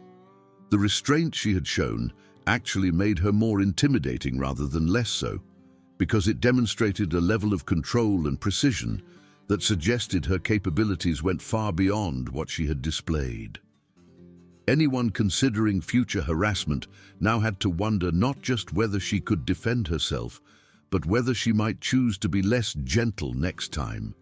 The restraint she had shown actually made her more intimidating rather than less so, because it demonstrated a level of control and precision that suggested her capabilities went far beyond what she had displayed. Anyone considering future harassment now had to wonder not just whether she could defend herself, but whether she might choose to be less gentle next time.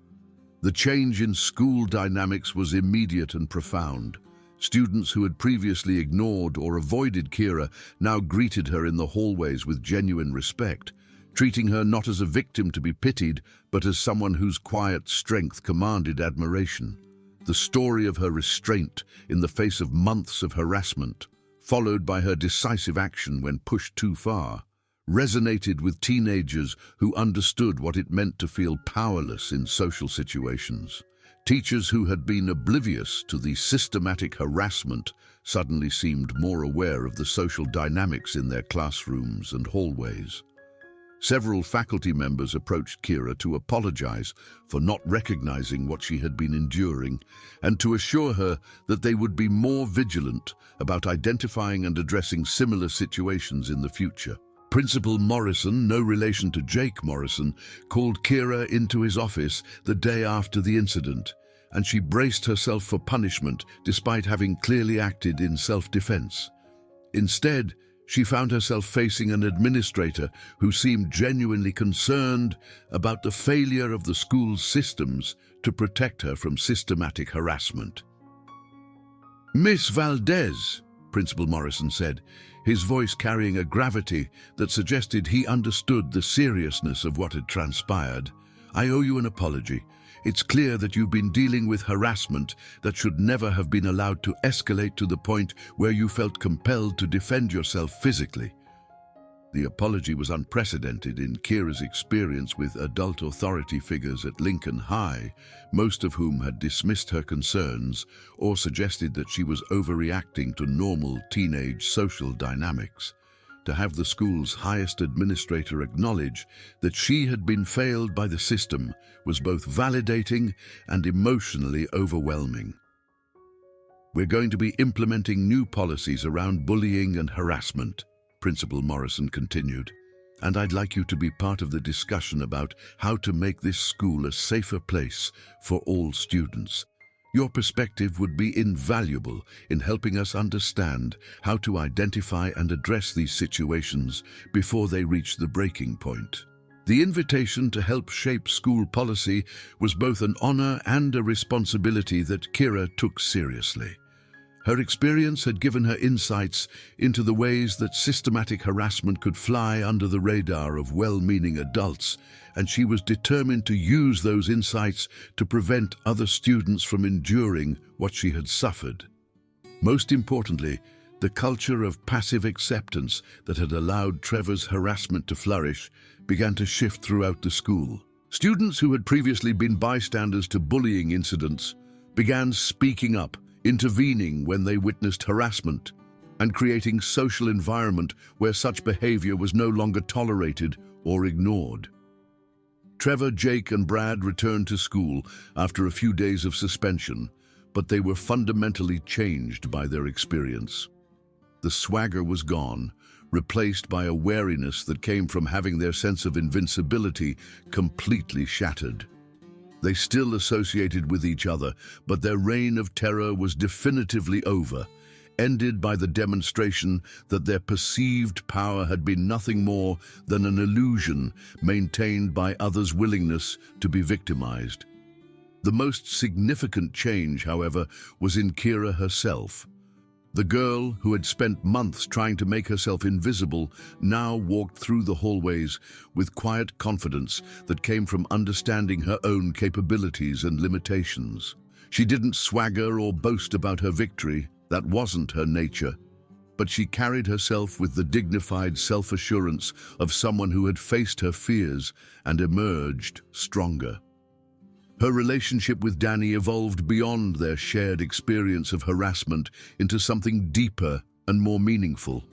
The change in school dynamics was immediate and profound. Students who had previously ignored or avoided Kira now greeted her in the hallways with genuine respect, treating her not as a victim to be pitied, but as someone whose quiet strength commanded admiration. The story of her restraint in the face of months of harassment, followed by her decisive action when pushed too far, resonated with teenagers who understood what it meant to feel powerless in social situations. Teachers who had been oblivious to the systematic harassment suddenly seemed more aware of the social dynamics in their classrooms and hallways. Several faculty members approached Kira to apologize for not recognizing what she had been enduring and to assure her that they would be more vigilant about identifying and addressing similar situations in the future. Principal Morrison, no relation to Jake Morrison, called Kira into his office the day after the incident, and she braced herself for punishment despite having clearly acted in self-defense. Instead, she found herself facing an administrator who seemed genuinely concerned about the failure of the school's systems to protect her from systematic harassment. "Miss Valdez," Principal Morrison said, his voice carrying a gravity that suggested he understood the seriousness of what had transpired, "I owe you an apology. It's clear that you've been dealing with harassment that should never have been allowed to escalate to the point where you felt compelled to defend yourself physically." The apology was unprecedented in Kira's experience with adult authority figures at Lincoln High, most of whom had dismissed her concerns or suggested that she was overreacting to normal teenage social dynamics. To have the school's highest administrator acknowledge that she had been failed by the system was both validating and emotionally overwhelming. "We're going to be implementing new policies around bullying and harassment," Principal Morrison continued, "and I'd like you to be part of the discussion about how to make this school a safer place for all students. Your perspective would be invaluable in helping us understand how to identify and address these situations before they reach the breaking point." The invitation to help shape school policy was both an honor and a responsibility that Kira took seriously. Her experience had given her insights into the ways that systematic harassment could fly under the radar of well-meaning adults, and she was determined to use those insights to prevent other students from enduring what she had suffered. Most importantly, the culture of passive acceptance that had allowed Trevor's harassment to flourish began to shift throughout the school. Students who had previously been bystanders to bullying incidents began speaking up, intervening when they witnessed harassment, and creating social environment where such behavior was no longer tolerated or ignored. Trevor, Jake, and Brad returned to school after a few days of suspension, but they were fundamentally changed by their experience. The swagger was gone, replaced by a wariness that came from having their sense of invincibility completely shattered. They still associated with each other, but their reign of terror was definitively over, ended by the demonstration that their perceived power had been nothing more than an illusion maintained by others' willingness to be victimized. The most significant change, however, was in Kira herself. The girl, who had spent months trying to make herself invisible, now walked through the hallways with quiet confidence that came from understanding her own capabilities and limitations. She didn't swagger or boast about her victory, that wasn't her nature, but she carried herself with the dignified self-assurance of someone who had faced her fears and emerged stronger. Her relationship with Danny evolved beyond their shared experience of harassment into something deeper and more meaningful.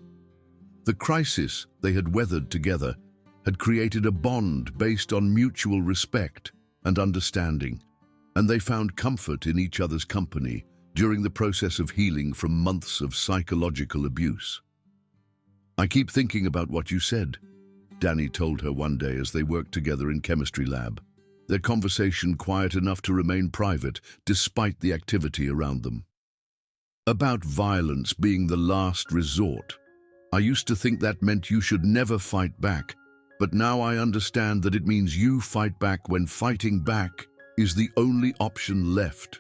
The crisis they had weathered together had created a bond based on mutual respect and understanding, and they found comfort in each other's company during the process of healing from months of psychological abuse. "I keep thinking about what you said," Danny told her one day as they worked together in chemistry lab, their conversation quiet enough to remain private despite the activity around them. "About violence being the last resort. I used to think that meant you should never fight back, but now I understand that it means you fight back when fighting back is the only option left."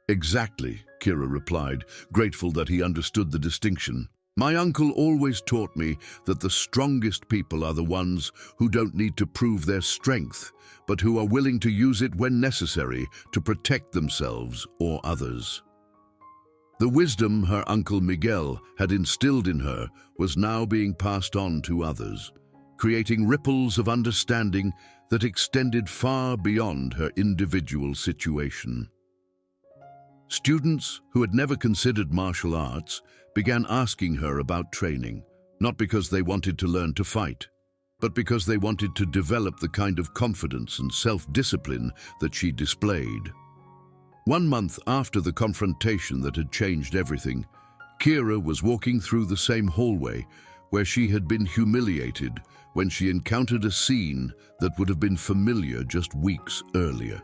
"Exactly," Kira replied, grateful that he understood the distinction. "My uncle always taught me that the strongest people are the ones who don't need to prove their strength, but who are willing to use it when necessary to protect themselves or others." The wisdom her uncle Miguel had instilled in her was now being passed on to others. creating ripples of understanding that extended far beyond her individual situation. Students who had never considered martial arts began asking her about training, not because they wanted to learn to fight, but because they wanted to develop the kind of confidence and self-discipline that she displayed. 1 month after the confrontation that had changed everything, Kira was walking through the same hallway where she had been humiliated when she encountered a scene that would have been familiar just weeks earlier.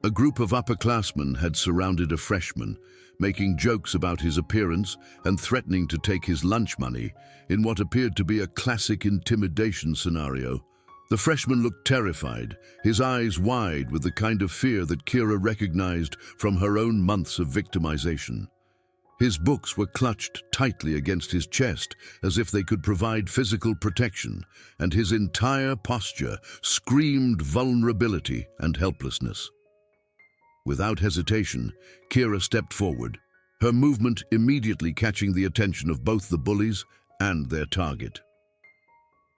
A group of upperclassmen had surrounded a freshman, making jokes about his appearance and threatening to take his lunch money in what appeared to be a classic intimidation scenario. The freshman looked terrified, his eyes wide with the kind of fear that Kira recognized from her own months of victimization. His books were clutched tightly against his chest as if they could provide physical protection, and his entire posture screamed vulnerability and helplessness. Without hesitation, Kira stepped forward, her movement immediately catching the attention of both the bullies and their target.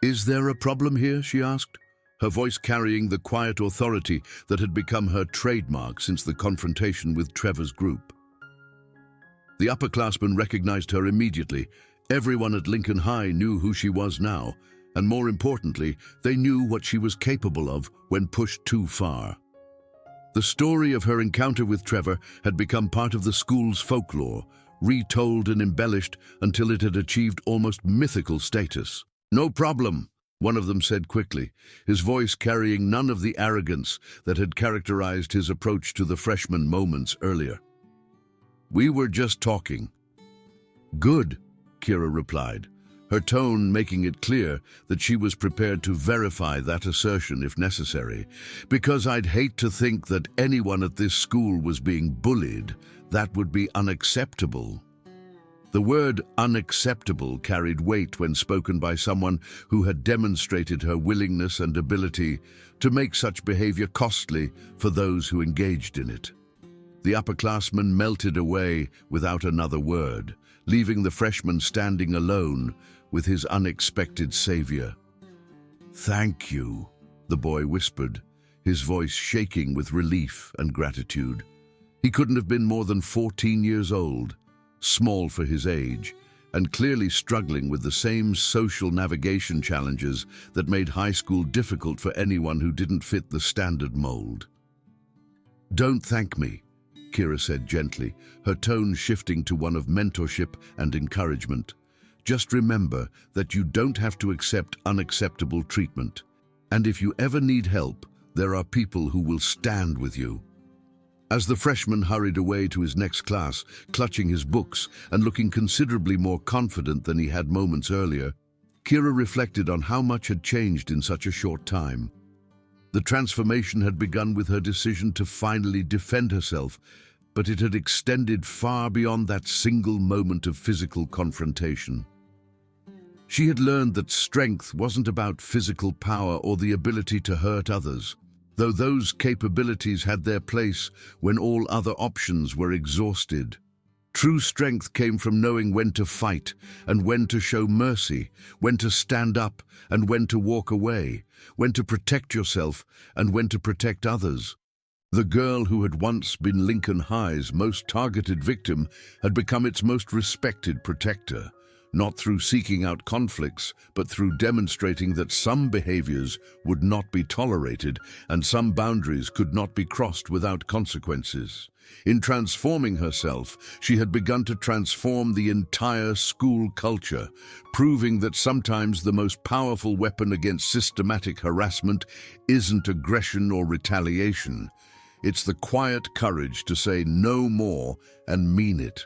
"Is there a problem here?" she asked, her voice carrying the quiet authority that had become her trademark since the confrontation with Trevor's group. The upperclassmen recognized her immediately. Everyone at Lincoln High knew who she was now, and more importantly, they knew what she was capable of when pushed too far. The story of her encounter with Trevor had become part of the school's folklore, retold and embellished until it had achieved almost mythical status. "No problem," one of them said quickly, his voice carrying none of the arrogance that had characterized his approach to the freshman moments earlier. "We were just talking." "Good," Kira replied, her tone making it clear that she was prepared to verify that assertion if necessary, "because I'd hate to think that anyone at this school was being bullied. That would be unacceptable." The word unacceptable carried weight when spoken by someone who had demonstrated her willingness and ability to make such behavior costly for those who engaged in it. The upperclassman melted away without another word, leaving the freshman standing alone with his unexpected savior. "Thank you," the boy whispered, his voice shaking with relief and gratitude. He couldn't have been more than 14 years old, small for his age, and clearly struggling with the same social navigation challenges that made high school difficult for anyone who didn't fit the standard mold. "Don't thank me," Kira said gently, her tone shifting to one of mentorship and encouragement. "Just remember that you don't have to accept unacceptable treatment. And if you ever need help, there are people who will stand with you." As the freshman hurried away to his next class, clutching his books and looking considerably more confident than he had moments earlier, Kira reflected on how much had changed in such a short time. The transformation had begun with her decision to finally defend herself, but it had extended far beyond that single moment of physical confrontation. She had learned that strength wasn't about physical power or the ability to hurt others, though those capabilities had their place when all other options were exhausted. True strength came from knowing when to fight and when to show mercy, when to stand up and when to walk away, when to protect yourself and when to protect others. The girl who had once been Lincoln High's most targeted victim had become its most respected protector, not through seeking out conflicts, but through demonstrating that some behaviors would not be tolerated and some boundaries could not be crossed without consequences. In transforming herself, she had begun to transform the entire school culture, proving that sometimes the most powerful weapon against systematic harassment isn't aggression or retaliation. It's the quiet courage to say no more and mean it.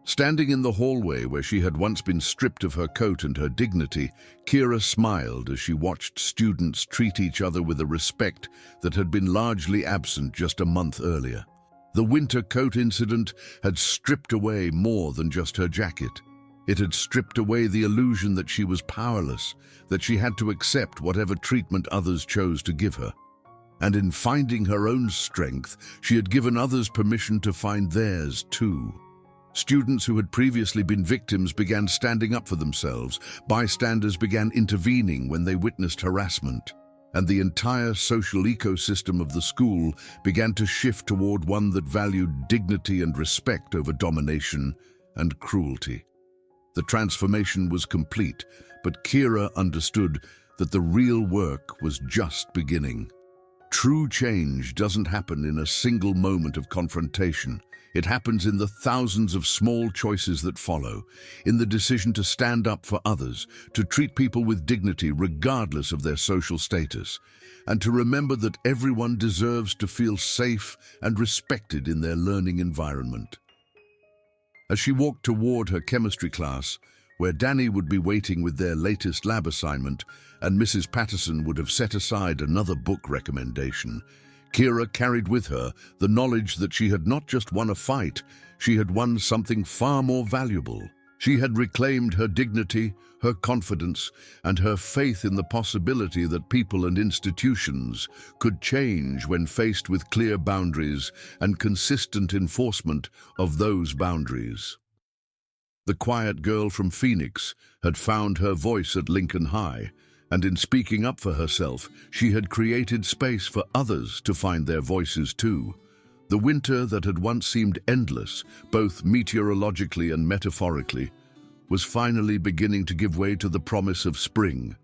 Standing in the hallway where she had once been stripped of her coat and her dignity, Kira smiled as she watched students treat each other with a respect that had been largely absent just a month earlier. The winter coat incident had stripped away more than just her jacket. It had stripped away the illusion that she was powerless, that she had to accept whatever treatment others chose to give her. And in finding her own strength, she had given others permission to find theirs too. Students who had previously been victims began standing up for themselves. Bystanders began intervening when they witnessed harassment. And the entire social ecosystem of the school began to shift toward one that valued dignity and respect over domination and cruelty. The transformation was complete, but Kira understood that the real work was just beginning. True change doesn't happen in a single moment of confrontation. It happens in the thousands of small choices that follow, in the decision to stand up for others, to treat people with dignity regardless of their social status, and to remember that everyone deserves to feel safe and respected in their learning environment. As she walked toward her chemistry class, where Danny would be waiting with their latest lab assignment and Mrs. Patterson would have set aside another book recommendation, Kira carried with her the knowledge that she had not just won a fight, she had won something far more valuable. She had reclaimed her dignity, her confidence, and her faith in the possibility that people and institutions could change when faced with clear boundaries and consistent enforcement of those boundaries. The quiet girl from Phoenix had found her voice at Lincoln High, and in speaking up for herself, she had created space for others to find their voices too. The winter that had once seemed endless, both meteorologically and metaphorically, was finally beginning to give way to the promise of spring.